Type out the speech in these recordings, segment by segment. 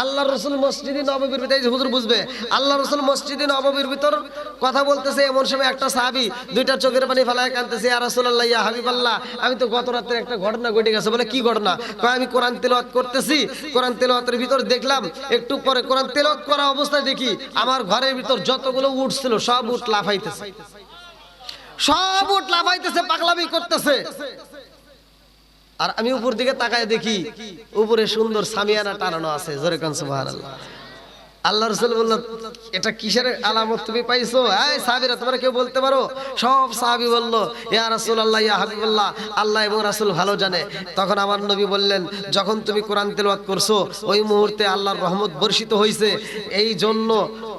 আল্লাহ রসুল মসজিদে নববীর ভিতরে, হুজুর বুঝবে, আল্লাহ রসুল মসজিদে নববীর ভিতর কথা বলতেছে, এমন সময় একটা সাহাবী দুইটা চোখের পানি ফেলায় কাঁদতেছে, ইয়া রাসূলুল্লাহ, ইয়া হাবিবাল্লাহ, আমি তো গত রাতে একটা ঘটনা ঘটে গেছে। বলে কি ঘটনা? কয় আমি কোরআন তেলাওয়াত করতেছি, কোরআন তেলাওয়াতের ভিতর দেখলাম, একটু পরে কোরআন তেলাওয়াত করা অবস্থায় দেখি আমার ঘরের ভিতর যতগুলো উট ছিল সব উট লাফাইতেছে, সব উট লাফাইতেছে, পাগলামি করতেছে। আর আমি উপর দিকে তাকায় দেখি উপরে সুন্দর সামিয়ানা টানানো আছে। জোরে কান সুবহানাল্লাহ। আল্লাহ রাসূল বলল, এটা কিসের আলামত তুমি পাইছো? এই সাহাবীরা, তোমরা কেউ বলতে পারো? সব সাহাবী বলল, ইয়া রাসূলুল্লাহ, ইয়া হাবিবাল্লাহ, আল্লাহ এবং রাসূল ভালো জানে। তখন আমার নবী বললেন, যখন তুমি কোরআন তেলাওয়াত করছো ওই মুহূর্তে আল্লাহর রহমত বর্ষিত হয়েছে, এই জন্য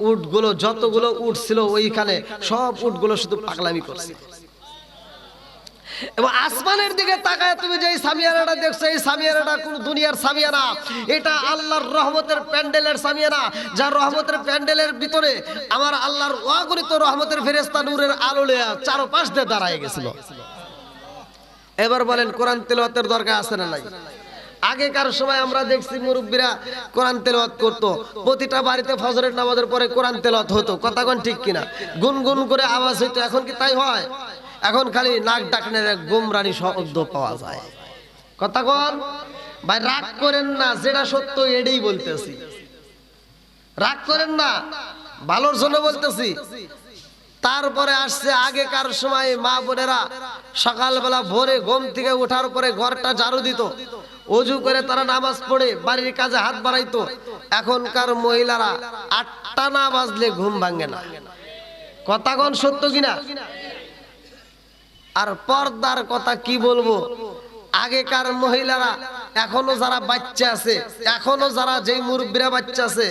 উটগুলো, যতগুলো উট ছিল ওইখানে, সব উটগুলো শুধু পাগলামি করছে। এবং আসমানের দিকে তাকায় তুমি যে সামিয়ানাটা দেখছো, এই সামিয়ানাটা কোন দুনিয়ার সামিয়ানা, এটা আল্লাহর রহমতের প্যান্ডেলের সামিয়ানা, যার রহমতের প্যান্ডেলের ভিতরে আমার আল্লাহর অগণিত রহমতের ফেরেশতা নূরের আলো লয়ে চারপাশ দিয়ে দাঁড়ায় গেছিল। এবার বলেন, কোরআন তেলাওয়াতের দরকার আছে না নাই? আগেকার সময় আমরা দেখছি মুরব্বীরা কোরআন তেলাওয়াত করতো, প্রতিটা বাড়িতে ফজরের নামাজের পরে কোরআন তেলাওয়াত হতো। কথা কোন ঠিক কিনা? গুনগুন করে আওয়াজ হইতো। এখন কি তাই হয়? এখন খালি নাক ডাকনের এক গুমরানি শব্দ পাওয়া যায়। কথা কোন ভাই, রাগ করেন না, যেটা সত্য এটাই বলতেছি, রাগ করেন না, ভালোর জন্য বলতেছি। তারপরে আসছে আগেকার সময় মা বোনেরা সকালবেলা ভোরে ঘুম থেকে ওঠার পরে ঘরটা ঝাড়ু দিত, ওযু করে তারা নামাজ পড়ে বাড়ির কাজে হাত বাড়াইতো। এখনকার মহিলারা 8টা না বাজলে ঘুম ভাঙে না। কথা কোন সত্য কিনা? আর পর্দার কথা কি বলবো, আগেকার মহিলারা, এখনো যারা বাচ্চা আছে, এখনো যারা যেই মুরব্বীরা বাচ্চা আছে,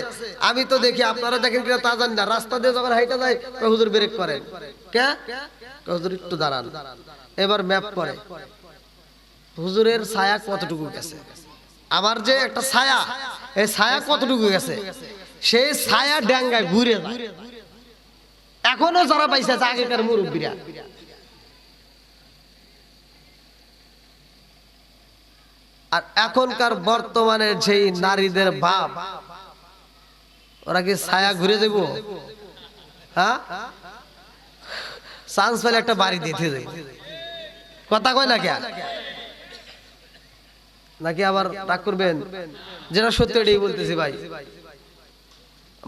আমি তো দেখি, আপনারা দেখেন কিনা তা জানি না, রাস্তা দিয়ে যখন হাইটা যায় হুজুর ব্রেক করেন, কে হুজুর একটু দাঁড়ান, এবার ম্যাপ করে হুজুরের ছায়া কতটুকু গেছে, আমার যে একটা ছায়া, এই ছায়া কতটুকু গেছে, সেই ছায়া ড্যাঙ্গায় ঘুরে যায়। এখনো যারা পাইছে আছে আগেকার মুরব্বীরা। আর এখনকার বর্তমানের যেই নারীদের ভাব, ওরা কি ছায়া ঘুরে দেব? হ্যাঁ, চান্স পেলে একটা বাড়ি দিতে যাই। কথা কয় না কে? নাকি আবার রাগ করবেন? যেটা সত্যি এটাই বলতেছি ভাই।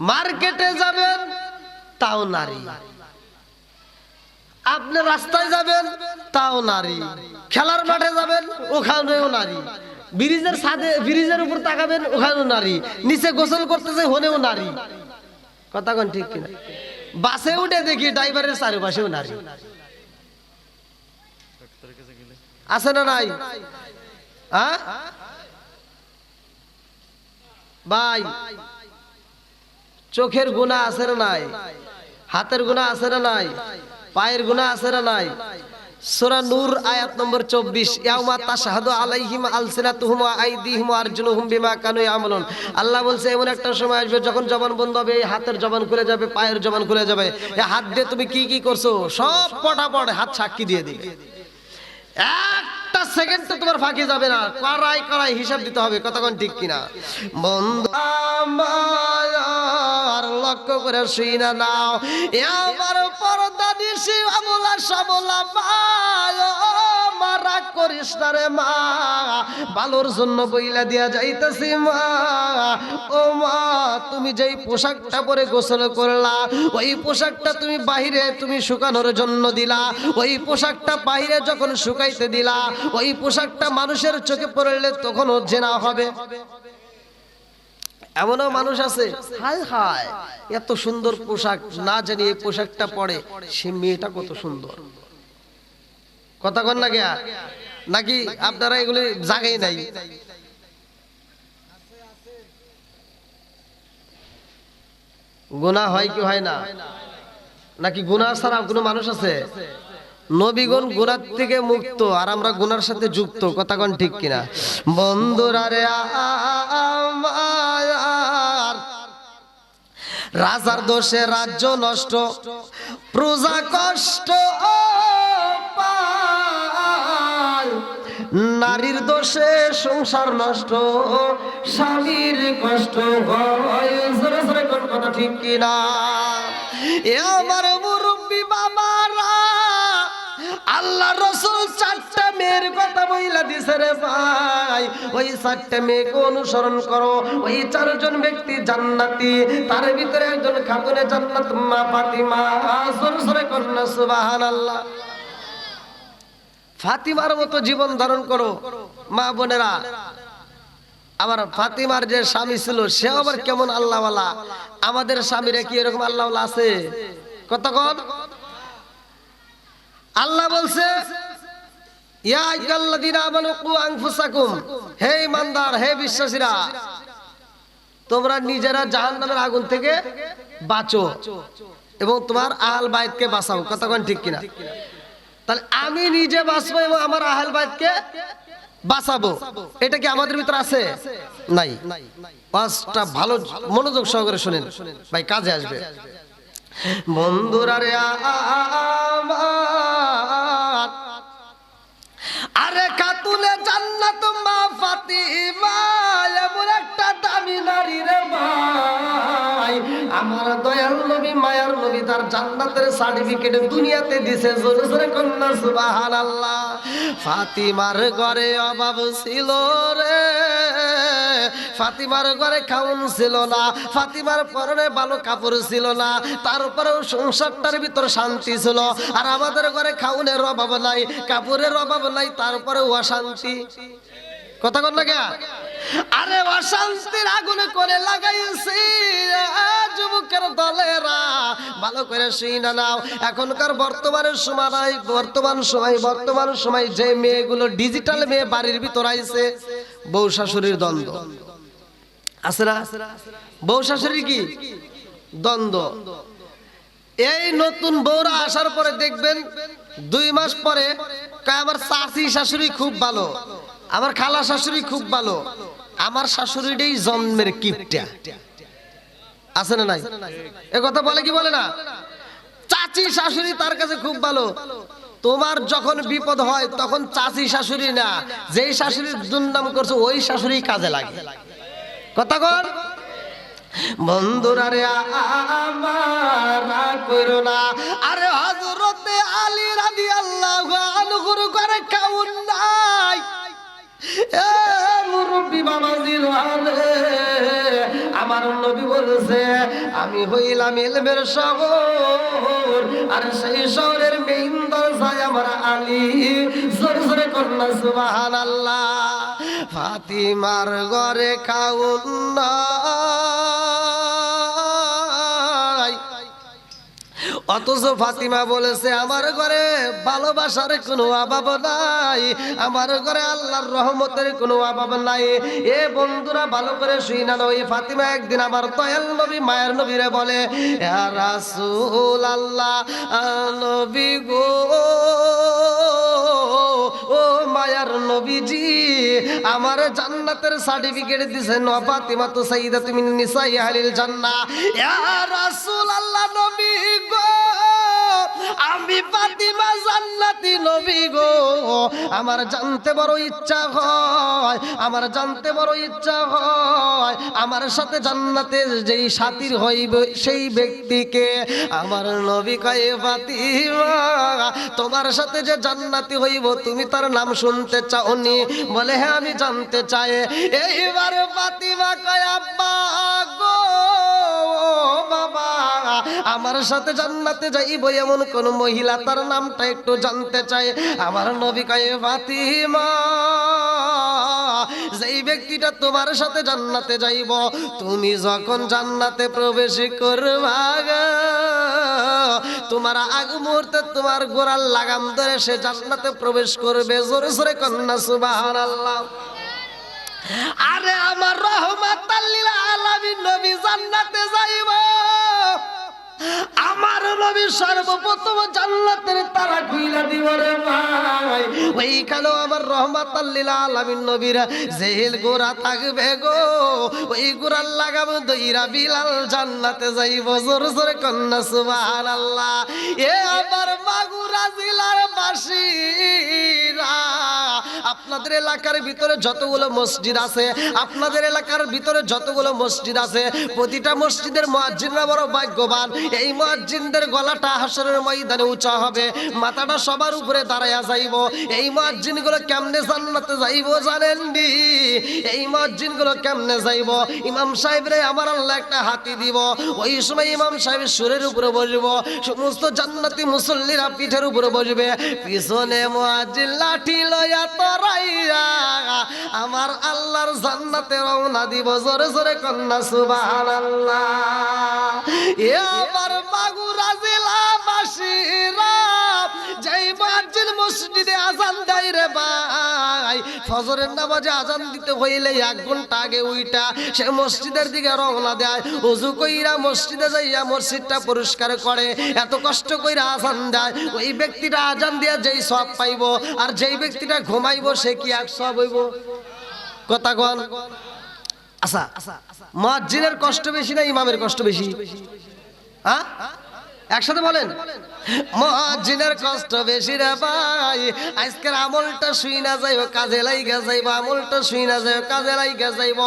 মার্কেটে যাবেন তাও নারী, আপনি রাস্তায় যাবেন তাও নারী, খেলার মাঠে যাবেন ওখানেও নারী, ব্রিজের ছাদে, ব্রিজের উপর তাকাবেন ওখানেও নারী, নিচে গোসল করতেছে ওখানেও নারী। কথা কোন ঠিক কিনা? বাসে উঠে দেখি ড্রাইভারের চারপাশেও নারী। আছে না নাই? হ্যাঁ ভাই, চোখের গুনাহ আছে না নাই? হাতের গুনাহ আছে না নাই? পায়ের গুনাহ আছে না নাই? সূরা নূর আয়াত নম্বর 24, ইয়াউমা তাশহাদু আলাইহিম আলসিনাতুহুম ওয়া আইদিহিম ওয়া আরজুলুহুম বিমা কানু ইয়ামালুন। আল্লাহ বলছে এমন একটা সময় আসবে যখন জবান বন্ধ হবে, এই হাতের জবান খুলে যাবে, পায়ের জবান খুলে যাবে। এই হাত দিয়ে তুমি কি কি করছো সব পটাপট হাত সাক্ষী দিয়ে দিবে। একটা সেকেন্ড তো তোমার ফাঁকি যাবে না, কড়াই কড়াই হিসাব দিতে হবে। কতক্ষণ ঠিক কিনা? বন্ধু আমার লক্ষ্য করে শুই না নাও, আমার পর্দা দিছি আমলা সামলা মারা করিস না রে মা, ভালোর জন্য বইলা দিয়া যাইতেছি মা। ও মা, তুমি যেই পোশাকটা পরে গোসল করলা, ওই পোশাকটা তুমি বাহিরে তুমি শুকানোর জন্য দিলা, ওই পোশাকটা বাহিরে যখন শুকাইতে দিলা, ওই পোশাকটা মানুষের চোখে পড়লে তখনও জেনা হবে। এমনও মানুষ আছে, হায় হায় এত সুন্দর পোশাক, না জানি এই পোশাকটা পরে সে মেয়েটা কত সুন্দর। কথা কন না গিয়া? নাকি আপনারা এগুলি জায়গায় নাই? গুনাহ হয় কি হয় না? নাকি গুনাহ ছাড়া কোনো মানুষ আছে? নবীগণ গুনাহ থেকে মুক্ত, আর আমরা গুনার সাথে যুক্ত। কথা কোন ঠিক কিনা? বন্ধুরা রে আমার, রাজার দোষে রাজ্য নষ্ট, প্রজা কষ্ট পায়, নারীর দোষে সংসার নষ্ট, স্বামীর কষ্ট হয়, জোরে জোরে কোন কথা ঠিক কিনা? এ আমার মুরব্বী বাবারা, আল্লাহ রসুল 4টা মেয়ের কথা বইলা দিছে রে ভাই। ওই 4টা মেয়েকে অনুসরণ করো, ওই 4জন ব্যক্তি জান্নাতি। তার ভিতরে একজন খাতুনে জান্নাত মা ফাতিমা, জোরে জোরে কন্যা সুবহানাল্লাহ। ফাতিমার মতো জীবন ধারণ করো মা বোনেরা। আবার ফাতিমার যে স্বামী ছিল সে আবার কেমন আল্লাহওয়ালা। আমাদের স্বামীরা কি এরকম আল্লাহওয়ালা আছে? কতক্ষণ আল্লাহ বলছে, ইয়া আইয়ুহাল্লাযীনা আমানু কু আনফুসাকুম, হে ঈমানদার, হে বিশ্বাসীরা, তোমরা নিজেরা জাহান্নামের আগুন থেকে বাঁচো এবং তোমার আহল বাইতকে বাঁচাও। কতক্ষণ ঠিক কিনা? তাহলে আমি নিজে বাঁচবো এবং আমার আহল বাইতকে বাঁচাবো, এটা কি আমাদের ভিতরে আছে? নাই। পাঁচটা ভালো মনোযোগ সহকারে শুনেন ভাই, কাজে আসবে। বন্ধুরা রে আমার, আরে খাতুনে জান্নাত মা ফাতিমা এমন একটা দামি নারী রে ভাই। আমার দয়াল নবী মায়ার নবী তার জান্নাতের সার্টিফিকেট দুনিয়াতে দিছে, জোরে জোরে কন্যা সুবহানাল্লাহ। ফাতিমার ঘরে অভাব ছিল রে, ফাতিমার ঘরে খাউন ছিল না, ফাতিমার পরনে ভালো কাপড় ছিল না, তারপরেও সংসারটার ভিতর শান্তি ছিল। আর আমাদের ঘরে খাউনের অভাব নাই, কাপড়ের অভাব নাই, তারপরেও অশান্তি। কথা কন লাগা? আরে অশান্তির আগুনে করে লাগাইছি যুবকের দলেরা, ভালো করে শুনে নাও। এখনকার বর্তমান সময় যে মেয়েগুলো ডিজিটাল মেয়ে বাড়ির ভিতর আইছে, বউ শাশুড়ির দ্বন্দ্ব আছে না? বউ শাশুড়ি কি দ্বন্দ্ব। এই নতুন বউরা আসার পরে দেখবেন 2 মাস পরে আমার চাচি শাশুড়ি খুব ভালো, আমার খালা শাশুড়ি খুব ভালো, আমার শাশুড়িটাই জন্মের কিপটা। আছে না নাই? এ কথা বলে কি বলে না? চাচি শাশুড়ি তার কাছে খুব ভালো। তোমার যখন বিপদ হয় তখন চাচি শাশুড়ি না, যেই শাশুড়ির দুর্নাম করছো ওই শাশুড়ি কাজে লাগে। কথা কর বন্ধুরা রে আমার, কইরো না। আরে হযরতে আলী রাদিয়াল্লাহু আনহুর ঘরে খাউন নাই। এ মুরব্বি বাবাজির আলে, আমার নবী বলেছে আমি হইলাম ইলমের শহর, আর সেই শহরের মেইন দরজায় আমার আলী। জোরে জোরে কন্যা সুবহানাল্লাহ। ফাতিমার ঘরে খাউন নাই, অথচ ফাতিমা বলেছে আমার ঘরে ভালোবাসার কোনো অভাব নাই, আমার ঘরে আল্লাহর রহমতের কোনো অভাব নাই। এ বন্ধুরা ভালো করে শুইনা নাও। এই ফাতিমা একদিন আমার দয়াল নবী মায়ের নবীরে বলে, ইয়া রাসূলুল্লাহ, নবী গো, ও মায়ার নবীজি, আমার জান্নাতের সার্টিফিকেট দিছেন, ফাতিমা তো সাইয়্যিদাতুন মিন নিসাই আহলিল জান্নাহ। ইয়া রাসূলুল্লাহ, নবী গো, আমি ফাতিমা জান্নাতি নবী গো, আমার জানতে বড় ইচ্ছা হয়, আমার জানতে বড় ইচ্ছা হয় আমার সাথে জান্নাতে যেই সাথীর হইবে সেই ব্যক্তিকে। আমার নবী কয়, ফাতিমা তোমার সাথে যে জান্নাতি হইব তুমি তার নাম শুনতে চাওনি? বলে হ্যাঁ আমি জানতে চাই। এইবার ফাতিমা কয়, আব্বা গো, বাবা, আমার সাথে জান্নাতে যাইব এমন কোন মহিলা, তার নামটা একটু জানতে চাই। আমার নবী কয়, ফাতিমা যেই ব্যক্তিটা তোমার সাথে জান্নাতে যাইব, তুমি যখন জান্নাতে প্রবেশ করবা, তোমার আগ মুহূর্তে তোমার গোড়ার লাগাম ধরে সে জান্নাতে প্রবেশ করবে। জোরে জোরে কন্যা সুবহানাল্লাহ। আরে আমার রাহমাতাল লিল আলামিন নবী জান্নাতে যাইব, আমার নবী সর্বপ্রথম জান্নাতের তালা খুইলা দিব রে ভাই। ওইখানে আমার রাহমাতাল লিল আলামিন নবীর জেল গোরা থাকবে গো, ওই গোরার লাগাম দইরা বিলাল জান্নাতে যাইব। জোরে জোরে কন্যা সুবহানাল্লাহ। এ আমার মাগুরা জেলার বাসীরা, আপনাদের এলাকার ভিতরে যতগুলো মসজিদ আছে, আপনাদের এলাকার ভিতরে যতগুলো মসজিদ আছে, প্রতিটা মসজিদের মুয়াজ্জিনরা বড় ভাগ্যবান। এই মুয়াজ্জিনদের গলাটা হাসরের ময়দানে উঁচা হবে, মাথাটা সবার উপরে দাঁড়ায়া যাইব। এই মুয়াজ্জিনগুলো কেমনে জান্নাতে যাইব জানেন নি? এই মুয়াজ্জিনগুলো কেমনে যাইব? ইমাম সাহেবরে আমার আল্লাহ একটা হাতি দিব, ওই সময় ইমাম সাহেবের সুরের উপরে বসবো, সমস্ত জান্নাতি মুসল্লিরা পিঠের উপরে বসবে, পিছনে মুয়াজ্জিন লাঠি লইয়া তরাইয়া আমার আল্লাহর জান্নাতে রওনা দিব। জোরে জোরে কন্যা সুবহানাল্লাহ। এ আমার মাগুরা জেলাবাসীরা, যেই মুয়াজ্জিন মসজিদে আযান দেয় রে ভাই, ফজরের নামাজে আযান দিতে হইলে 1 ঘন্টা আগে উইটা সে মসজিদের দিকে রওনা দেয়, ওযু কইরা মসজিদে যাইয়া মসজিদটা পরিষ্কার করে, এত কষ্ট কইরা আযান দেয়। ওই ব্যক্তিটা আযান দিয়া যেই সওয়াব পাইব, আর যেই ব্যক্তিটা ঘুমাইব সে কি এক সওয়াব হইব? কথা কোন? আচ্ছা, মুয়াজ্জিনের কষ্ট বেশি না ইমামের কষ্ট বেশি? হ্যাঁ, একসাথে বলেন। মুয়াজ্জিনের কষ্ট বেশি রে ভাই। আজকের আমলটা শুই না যাইব, কাজে লাইগা যাইব, আমলটা শুই না যাইব, কাজে লাইগা যাইব।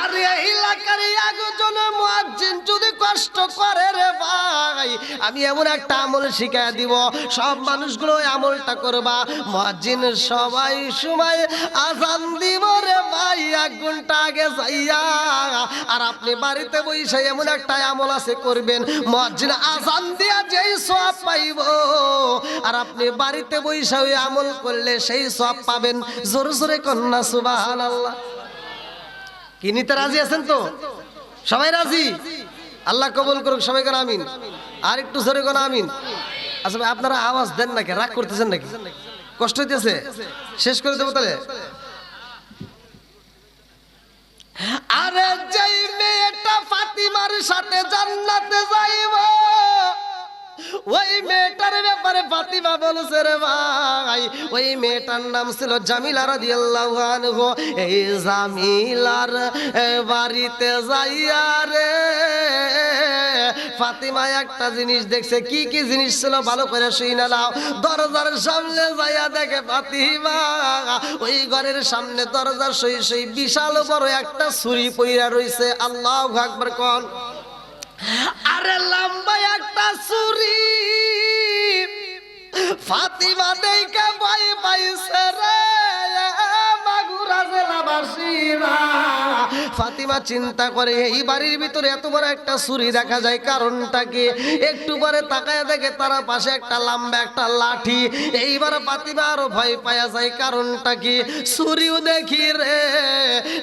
আর এই এলাকার একজন মুয়াজ্জিন যদি কষ্ট করে রে ভাই, আমি এমন একটা আমল শিখাই দিব, সব মানুষগুলো ওই আমলটা করবা। মুয়াজ্জিন সবাই সময় আযান দিব রে ভাই 1 ঘন্টা আগে যাইয়া, আর আপনি বাড়িতে বসে এমন একটা আমল আছে করবেন, মুয়াজ্জিন আযান দিয়া যেই সওয়াব পাইব, আর আপনি বাড়িতে বসে ওই আমল করলে সেই সওয়াব পাবেন। জোরে জোরে কন্যা সুবহানাল্লাহ। কি নিতে রাজি আছেন তো? সবাই রাজি? আল্লাহ কবুল করুক, সবাই কোন আমিন। আর একটু জোরে কোন আমিন। আচ্ছা ভাই, আপনারা আওয়াজ দেন নাকি? রাগ করতেছেন নাকি? কষ্ট হইতেছে? শেষ করে দেবো তাহলে। আরে যেই মেয়েটা ফাতিমার সাথে জান্নাতে যাইব, ওই মেয়েটার ব্যাপারে ফাতিমা বলছে রে ভাই, ওই মেয়েটার নাম ছিল জামিলা রাদিয়াল্লাহু আনহু। এই জামিলার বাড়িতে যাইয়া রে ফাতিমা একটা জিনিস দেখছে। কি কি জিনিস ছিল ভালো করে শুইনা নাও। দরজার সামনে যাইয়া দেখে ফাতিমা ওই ঘরের সামনে দরজার সই সই বিশাল বড় একটা ছুরি পইরা রইছে। আল্লাহু আকবার কোন। আরে লম্বা একটা ছুরি। ফাতিমা দেখে ভয় পাইছে রে মাগুরা জেলাবাসীরা। ফাতিমা চিন্তা করে এই বাড়ির ভিতরে এত বড় একটা ছুরি দেখা যায়, কারণটা কি? একটু পরে তাকায় দেখে তার পাশে একটা লম্বা একটা লাঠি। এইবার ফাতিমা আরো ভয় পাওয়া যায়, কারণটা কি? ছুরিও দেখি রে,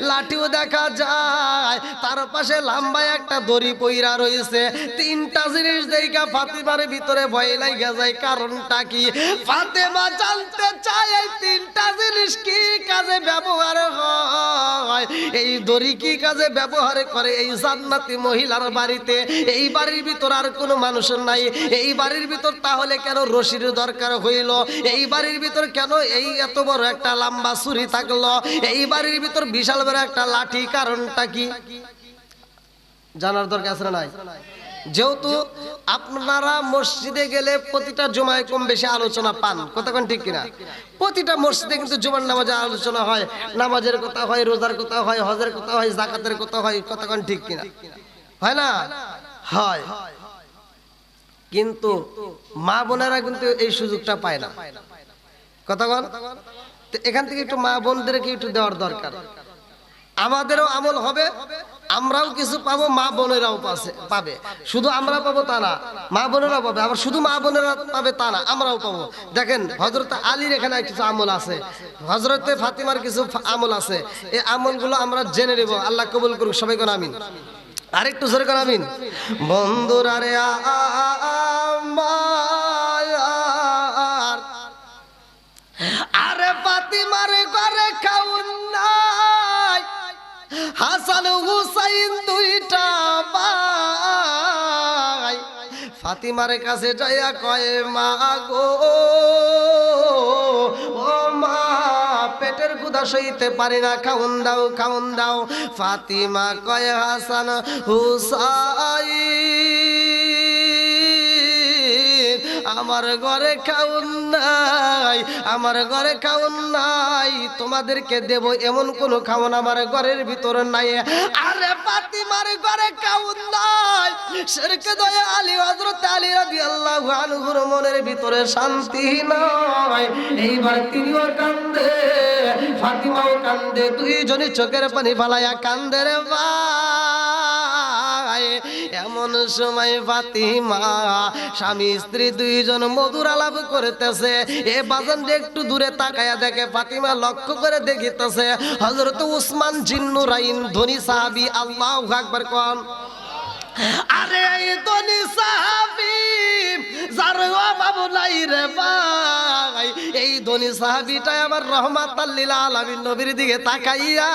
লাঠিও দেখা যায়, তার পাশে লম্বা একটা দড়ি পইরা রয়েছে। তিনটা জিনিস দেখা ফাতিমার ভিতরে ভয় লাগা যায়, কারণটা কি? ফাতিমা জানতে চায় এই তিনটা জিনিস কি কাজে ব্যবহার হয়, এই দড়ি কি কাজে ব্যবহার করে এই জান্নাতি মহিলার বাড়িতে। এই বাড়ির ভিতর আর কোনো মানুষ নাই, এই বাড়ির ভিতর তাহলে কেন রশির দরকার হইল? এই বাড়ির ভিতর কেন এই এত বড় একটা লম্বা ছুরি থাকলো? এই বাড়ির ভিতর বিশাল বড় একটা লাঠি, কারণটা কি? জানার দরকার আছে না নাই? যেহেতু আপনারা মসজিদে গেলে প্রতিটা জুমায় কম বেশি আলোচনা পান, কতক্ষণ ঠিক কিনা? প্রতিটা মসজিদে কিন্তু জুমার নামাজে আলোচনা হয়, নামাজের কথা হয়, রোজার কথা হয়, হজের কথা হয়, যাকাতের কথা হয়, কতক্ষণ ঠিক কিনা? হয় না? হয়। কিন্তু মা বোনেরা কিন্তু এই সুযোগটা পায় না, কতক্ষণ। এখান থেকে একটু মা বোনদেরকে একটু দেওয়ার দরকার। আমাদেরও আমল হবে, আমরাও কিছু পাবো, মা বোনেরাও পাবে। শুধু আমরা পাবো তা না, মা বোনেরাও পাবে। আবার শুধু মা বোনেরা পাবে তা না, আমরাও পাবো। দেখেন হযরত আলীর এখানে কিছু আমল আছে, হযরতে ফাতিমার কিছু আমল আছে। এই আমলগুলো আমরা জেনে নেব। আল্লাহ কবুল করুক, সবাই কোন আমিন। আরেকটু জোরে কোন আমিন। বন্ধুরা রে আরে ফাতিমার ঘরে খাউন নাই, হাসান হুসাইন দুইটা ভাই। ফাতিমার কাছে যাইয়া কয় মা গো, ও মা পেটের ক্ষুধা সইতে পারি না, খাউন দাও খাউন দাও। ফাতিমা কয় হাসান হুসাইন আমার ঘরে খাউন নাই, আমার ঘরে খাউন নাই, তোমাদেরকে দেব এমন কোন খাওন আমার ঘরের ভিতরে নাই। আরে ফাতিমার ঘরে খাউন নাই, শিরকে দয়া আলী হযরত আলী রাদিয়াল্লাহু আনহুর মনের ভিতরে শান্তি নাই। এইবার তিনিও কান্দে, ফাতিমাও কান্দে, দুইজনই চোখের পানি ফালাইয়া কান্দে রে ভাই। এমন সময় ফাতিমা স্বামী স্ত্রী দুইজন মধুর আলাপ করতেছে। এ বাজান একটু দূরে তাকায়া দেখে, ফাতিমা লক্ষ্য করে দেখিতেছে হযরত উসমান জিন্নুরাইন ধনী সাহাবী। আল্লাহু আকবার কোন। আরে এই ধনী সাহাবী যার অভাব নাই রে ভাই, এই ধনী সাহাবীটা আমার রহমাতাল লিল আলামিন নবীর দিকে তাকাইয়া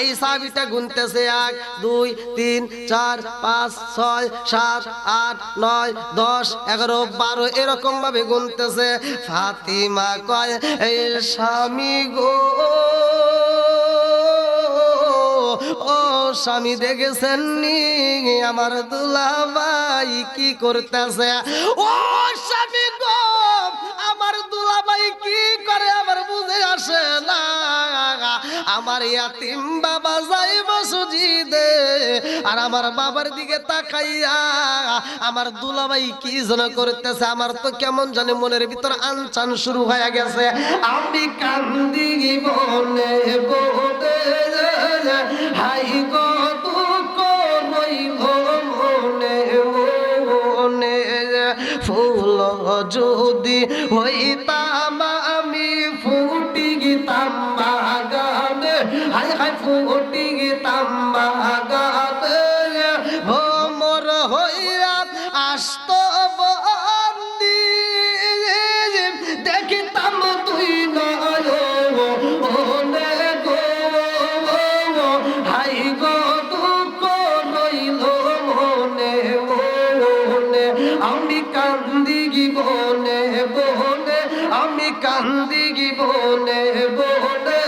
এই সাহাবীটা গুনতেছে 1 2 3 4 5 6 7 8 9 10 11 12 এরকম ভাবে গুনতেছে। ফাতিমা কয়, এই স্বামী গো, ও স্বামী দেখেছেন নি আমার দুলাভাই কি করতেছে? ও স্বামী গো, আমার দুলাভাই কি করে আমার বুঝে আসে না। আমার ইয়াতিম বাবা যাইব সুজিদে, আর আমার বাবার দিকে তাকাইয়া আমার দুলাভাই কি যেন করতেছে, আমার তো কেমন জানি মনের ভিতর আনচান শুরু হয়ে গেছে। আমি কান্দি বনে বনে হাই গো দুঃখ রইল মনে মনে, ফুল যদি হইতাম আমি ফুটি গিতাম বাগানে, হাই হাই ফুটি গিতাম বাগানে, ভ্রমর হইয়া আসত বন্দি, দেখিতাম তুই নয়নে গো, হাই গো দুঃখ রইল মনে মনে, আমি কান্দি গিবনে বনে, আমি কান্দি গিবনে বনে,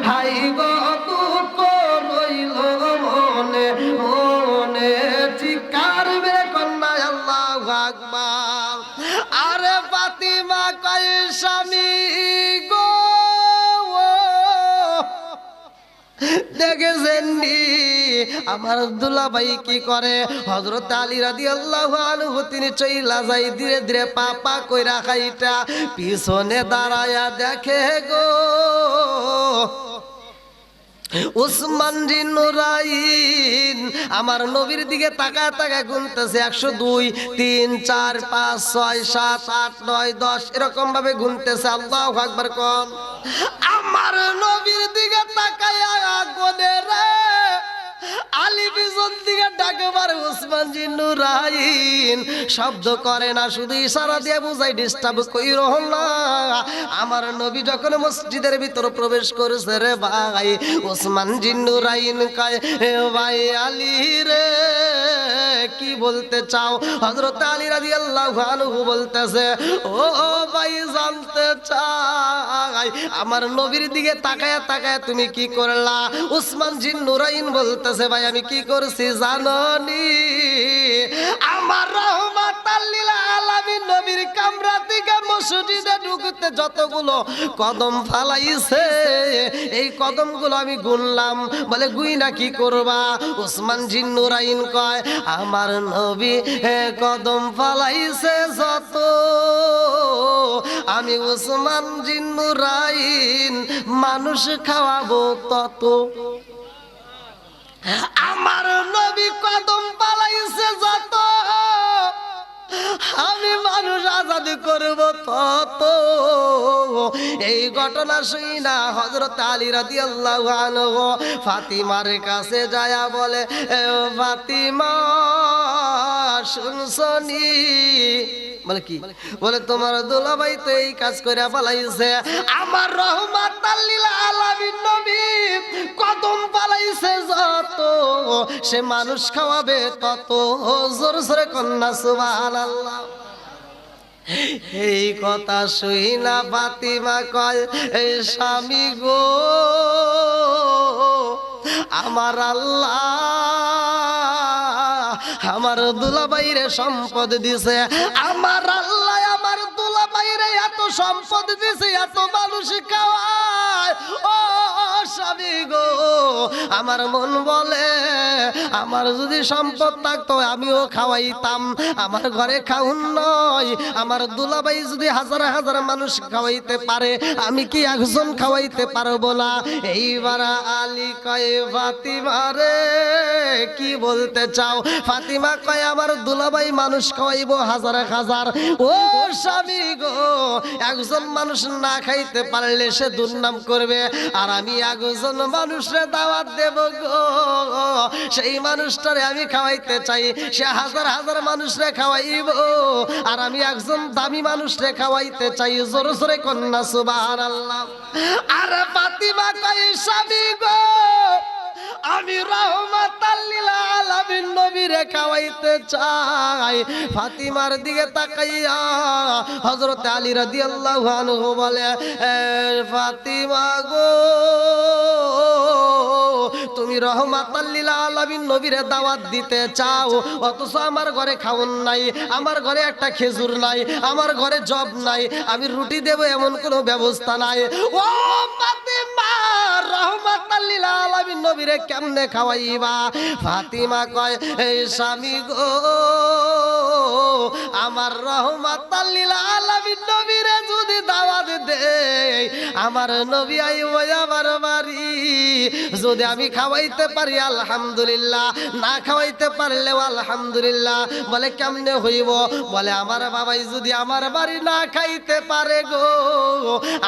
হাই গো দুঃখ রইল মনে মনে। চিৎকার মেরে কন্যা আল্লাহু আকবার। আরে ফাতিমা কয়, স্বামী গো দেখেছেন নি আমার দুলাভাই কি করে? হযরত আলী রাদিয়াল্লাহু আনহু তিনি চইলা যাই ধীরে ধীরে পাপা কইরা খাইটা পিছনে দাঁড়ায়া দেখে গো উসমান জিন্নুরাইন আমার নবীর দিকে তাকায় তাকায় গুনতেছে 102 3 4 5 6 7 8 9 10 এরকম ভাবে গুনতেছে। আল্লাহু আকবার কোন। আমার নবীর দিকে তাকায় গোনে রে, আলী পিছন দিকে ডাকে মারে উসমান জিন্নুরাইন, শব্দ করে না, শুধু ইশারা দিয়ে বুঝাই ডিস্টার্ব কইরো না। আমার নবী যখন মসজিদের ভিতর প্রবেশ করেছে রে ভাই, উসমান জিন্নুরাইন কয়, হে ভাই আলী রে কি বলতে চাও? হযরত আলী রাদিয়াল্লাহু আনহু বলতেছে, ও ভাই জানতে চাই আমার নবীর দিকে তাকায়া তাকায়া তুমি কি করলা? উসমান জিন্নুরাইন বলতেছে, ভাই আমি কি করছি জাননি? আমার রহমাতাল লিল আলামিন নবীর কামরা থেকে মসজিদে ঢুকতে যতগুলো কদম ফালাইছে এই কদমগুলো আমি গুনলাম। বলে গুই না কি করবা? উসমান জিন্নুরাইন কয়, আমার নবী কদম ফালাইছে যত, আমি উসমান জিন্নুরাইন মানুষ খাওয়াবো তত। আমার নবী কদম ফালাইছে যত, আমি মানুষ আজাদ করব তত। এই ঘটনা শুই না হযরত আলী রাদিয়াল্লাহু আনহু ফাতিমার কাছে যায়া বলে, ফাতিমা শুনছনি? বলে কি? বলে তোমার দুলাভাই তো এই কাজ করে পালাইছে। আমার রহমাতাল লিল আলামিন নবী কদম পালাইছে যত, সে মানুষ খাওয়াবে তত। জোর জোরে কন্যা সুবহানাল্লাহ। এই কথা শুই না ফাতিমা কয়, এই স্বামী গো আমার আল্লাহ আমার দুলাভাইরে সম্পদ দিছে, আমার আল্লাহ আমার দুলাভাইরে এত সম্পদ দিছে, এত মানুষ খাওয়ায়। ও স্বামী গো, আমার মন বলে আমার যদি সম্পদ থাকতো আমিও খাওয়াইতাম। আমার ঘরে খাউন নয়, আমার দুলাভাই যদি হাজার হাজার মানুষ খাওয়াইতে পারে, আমি কি একজন খাওয়াইতে পারবো না? এইবার আলী কয় ফাতিমা রে কি বলতে চাও? ফাতিমা কয় আমার দুলাভাই মানুষ খাওয়াইবো হাজার হাজার। ও স্বামী গো, একজন মানুষ না খাইতে পারলে সে দুর্নাম করবে, আর আমি একজন মানুষের দাওয়াত দেব গো, সেই মানুষটারে আমি খাওয়াইতে চাই। সে হাজার হাজার মানুষরে খাওয়াইব, আর আমি একজন দামি মানুষরে খাওয়াইতে চাই। জোরে জোরে কন্যা সুবহানাল্লাহ। আর ফাতিমা কয় স্বামী গো, আমি রাহমাতাল লিল আলামিন নবীরে খাওয়াইতে চাই। ফাতিমার দিকে তাকাইয়া হযরত আলী রাদিয়াল্লাহু আনহু বলে, ফাতিমা গো, তুমি রাহমাতাল লিল আলামিন নবীরে দাওয়াত দিতে চাও, অথচ আমার ঘরে খাওন নাই, আমার ঘরে একটা খেজুর নাই, আমার ঘরে জব নাই, আমি রুটি দেব এমন কোনো ব্যবস্থা নাই। ও ফাতিমা, রাহমাতাল লিল আলামিন নবীরে কেমনে খাওয়াইবা? ফাতিমা কয়, এই স্বামী গো, আমার রাহমাতাল লিল আলামিন নবীরে যদি দাওয়াত দেই, আমার নবী আইব আমার বাড়ি, যদি আমি খাওয়াইতে পারি আলহামদুলিল্লাহ, না খাওয়াইতে পারলেও আলহামদুলিল্লাহ। বলে কেমনে হইব? বলে আমার বাবাই যদি আমার বাড়ি না খাইতে পারে গো,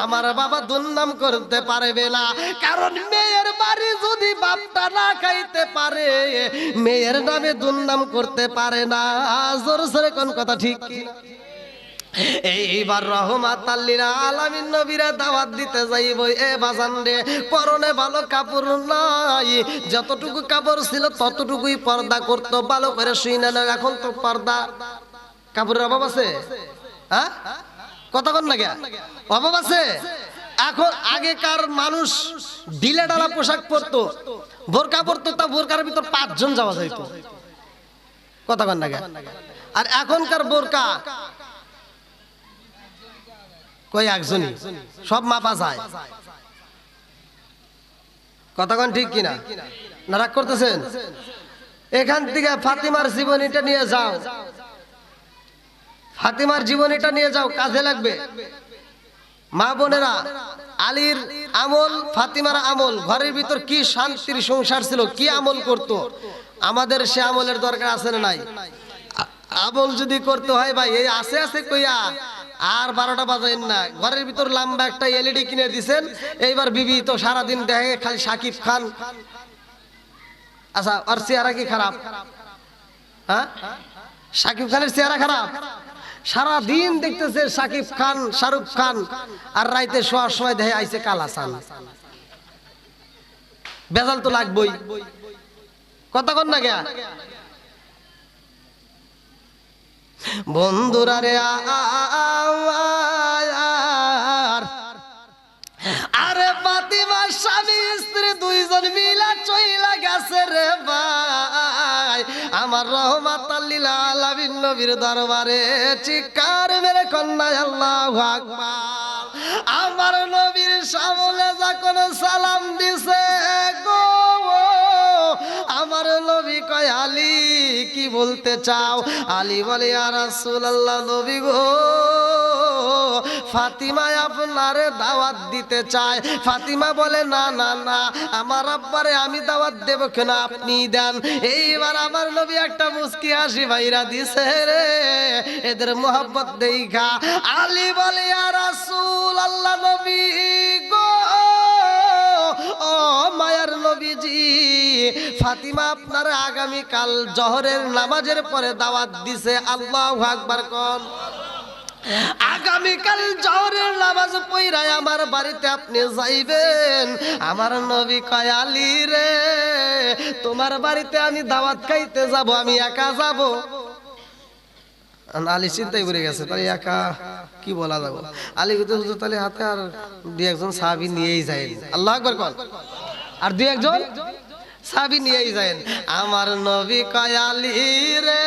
আমার বাবা দুর্নাম করতে পারবে না, কারণ মেয়ের বাড়ি যদি বাপটা না খাইতে পারে, মেয়ের নামে দুর্নাম করতে পারে না। জোরে জোরে কোন কথা ঠিক কি? এইবার রাহমাতাল লিল আলামিন নবীরা দাওয়াত দিতে যাইব। এ বাজান রে, পরনে ভালো কাপড় নাই, যতটুকু কাপড় ছিল ততটুকুই পর্দা করতো, ভালো করে শুই না। এখন তো পর্দা কাপড়ের অভাব আছে, হ্যাঁ কথা কন না, অভাব আছে। এখন আগেকার মানুষ ঢিলে ঢালা পোশাক পরতো, বোরকা পরতো, তা বোরকার ভিতর 5 জন যাওয়া যাইতো, কথা কন না। আর এখনকার বোরকা কই একজনই, সব মাপা যায়, কতক্ষণ ঠিক কিনা? না রাগ করতেছেন? এখান থেকে ফাতিমার জীবনীটা নিয়ে যাও, ফাতিমার জীবনীটা নিয়ে যাও, কাজে লাগবে। মা বোনেরা, আলীর আমল, ফাতিমার আমল, ঘরের ভিতর কি শান্তির সংসার ছিল, কি আমল করত, আমাদের সে আমলের দরকার আছে না নাই? আমল যদি করতে হয় ভাই, এই আছে আছে কইয়া আর 12টা বাজাইন না। ঘরের ভিতর লম্বা একটা এলইডি কিনে দিছেন, এইবার বিবি তো সারাদিন দেখে খালি শাকিব খান। আচ্ছা, আর চেহারা কি খারাপ? হ্যাঁ, শাকিব খানের চেহারা খারাপ? সারা দিন দেখতেছে শাকিব খান, শাহরুখ খান, আর রাইতে শোয়ার সময় দেখে আইছে কালা চান। বেজাল তো লাগবই, কথা কন না গিয়া? বন্ধুরা রে, আরে ফাতিমার স্বামী স্ত্রী দুইজন মিলা চইলা গেছে রে ভাই, আমার রাহমাতাল লিল আলামিন নবীর দরবারে চিৎকার মেরে কন্যা আল্লাহু আকবার। আমার নবীর সামনে যখন সালাম দিছে গো, আমার নবী কয় আলী কি বলতে চাও? আলী বলে ইয়া রাসূলুল্লাহ, নবী গো, ফাতিমা আপনারে দাওয়াত দিতে চায়। ফাতিমা বলে না না না, আমার আব্বারে আমি দাওয়াত দেব কেন, আপনি দেন। এইবার আমার নবী একটা মুস্কি হাসি বাইরা দিছে রে, এদের মোহাব্বত দেখা। আলী বলে ইয়া রাসূলুল্লাহ, নবী গো, ও মায়ার নবীজি, ফাতিমা আপনার আগামীকাল জোহরের নামাজের পরে দাওয়াত দিছে। আল্লাহু আকবার কোন। আগামীকাল জোহরের নামাজ পড়ায় আমার বাড়িতে আপনি যাইবেন। আমার নবী কয় আলী রে, তোমার বাড়িতে আমি দাওয়াত খাইতে যাব, আমি একা যাব? আলী চিন্তাই পড়ে গেছে, তাহলে একা কি বলা যাবে? আলী কইতে হুজুর তাহলে হাতে আর 2-1 জন সাহাবী নিয়েই যায়। আল্লাহু আকবার কোন। আর 2-1 জন চাবি নিয়েই যায়। আমার নবী কয় আলী রে,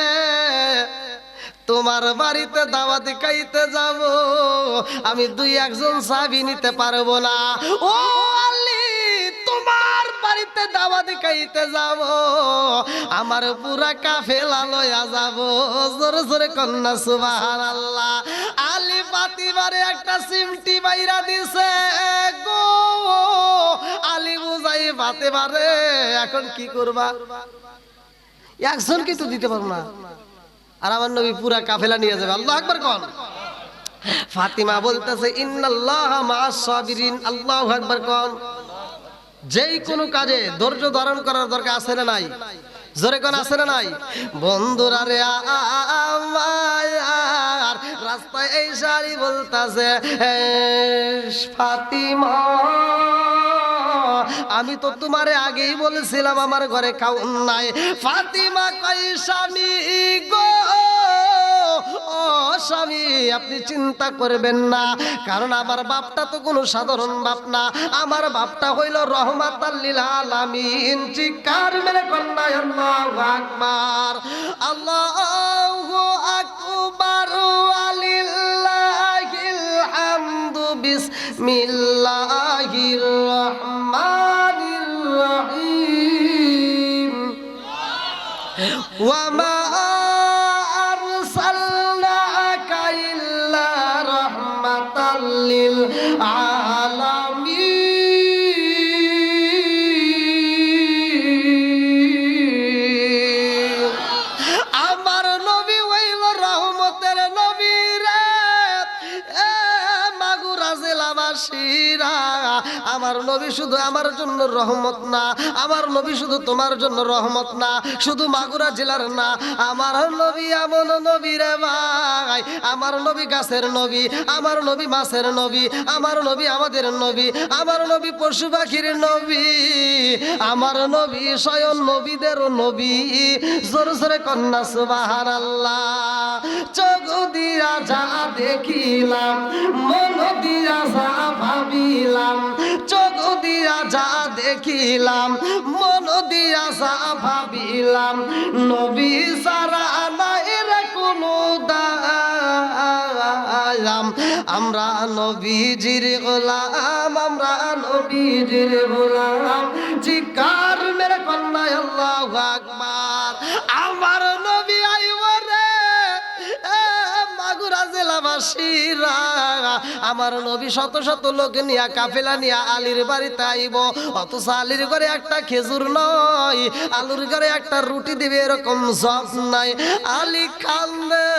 তোমার বাড়িতে দাওয়াত খাইতে যাব, আমি দুই একজন চাবি নিতে পারবো না। ও আলী, তোমার বাড়িতে দাওয়াত খাইতে যাব, আমার পুরা কাফেলা লয়া যাব। জোরে জোরে কন্যা সুবহানাল্লাহ। আলী ফাতিমারে একটা সিমটি বাইরা দিছে গো। আলী বুঝাই ফাতিমারে, এখন কি করবা? একজনকে তো দিতে পারবো না, আর আমার নবী পুরা কাফেলা নিয়ে যাবে। আল্লাহু আকবার কোন। ফাতিমা বলতেছে ইন্নাল্লাহা মা'আস সাবিরিন। আল্লাহু আকবার কোন। যেই কোনো কাজে ধৈর্য ধারণ করার দরকার আছে না নাই? জোরে কোন, আছে না নাই? বন্ধুরা রে আমার রাস্তায় এই শাড়ি বলতাছে ফাতিমা, আমি তো তোমারে আগেই বলেছিলাম আমার ঘরে খাওন নাই। ফাতিমা কই স্বামী গো, ও স্বামী আপনি চিন্তা করবেন না, কারণ আমার বাপটা তো কোনো সাধারণ বাপ না, আমার বাপটা হইল রহমাতাল লিল আলামিন। চিৎকার মেরে কন্যা আল্লাহু আকবার, আল্লাহু আকবার, ওয়ালিল্লাহিল হামদু, বিসমিল্লাহির রহমানির রহিম। ওয়া মা লিল আলামিন। আমার নবী হইল রহমতের নবী রে। মাগুরা জেলাবাসীরা, আমার নবী শুধু আমার জন্য রহমত না, আমার নবী শুধু তোমার জন্য রহমত না, শুধু মাগুরা জেলার না, আমার নবী এমন নবী রে ভাই, আমার নবী গাছের নবী, আমার নবী মাছের নবী, আমার নবী আমাদের নবী, আমার নবী পশু পাখির নবী, আমার নবী স্বয়ং নবীদের নবী। জোরে জোরে কন্যা সুবহানাল্লাহ। চোখ দিয়া যা দেখিলাম, মন দিয়া যা ভাবিলাম, চোখ দিয়া যা দেখিলাম, মন দিয়া যা ভাবিলাম, নবী সারা নাই রে কোনো দায়াম। আমরা নবীজির গোলাম, আমরা নবীজির গোলাম। চিৎকার মেরে কন্যা আল্লাহু আকবার। আমার নবী আইব রে মাগুরা জেলাবাসীরা, আমার নবী শত শত লোক নিয়া কাফেলা নিয়া আলীর বাড়িতে আইব, অথচ আলীর ঘরে একটা খেজুর নয়, আলুর ঘরে একটা রুটি দিবে এরকম জব নাই। আলী কান্দে,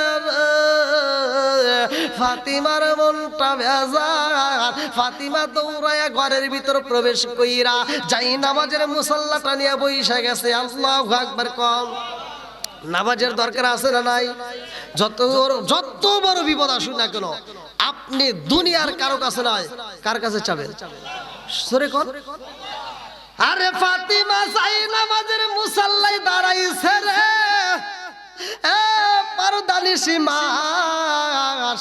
ফাতিমার মনটা বেজার। ফাতিমা দৌড়ায়া ঘরের ভিতর প্রবেশ কইরা যাই নামাজের মুসাল্লাটা নিয়ে বইসা গেছে। আল্লাহু আকবার কম। নামাজের দরকার আছে না নাই? যত বড় বিপদ আসুক না কেন, আপনি দুনিয়ার কারো কাছে নয়, কার কাছে চাবেন? সরে কোন। আরে ফাতিমা যাই নামাজের মুসাল্লায় দাঁড়াইছে রে, পারদানিসি মা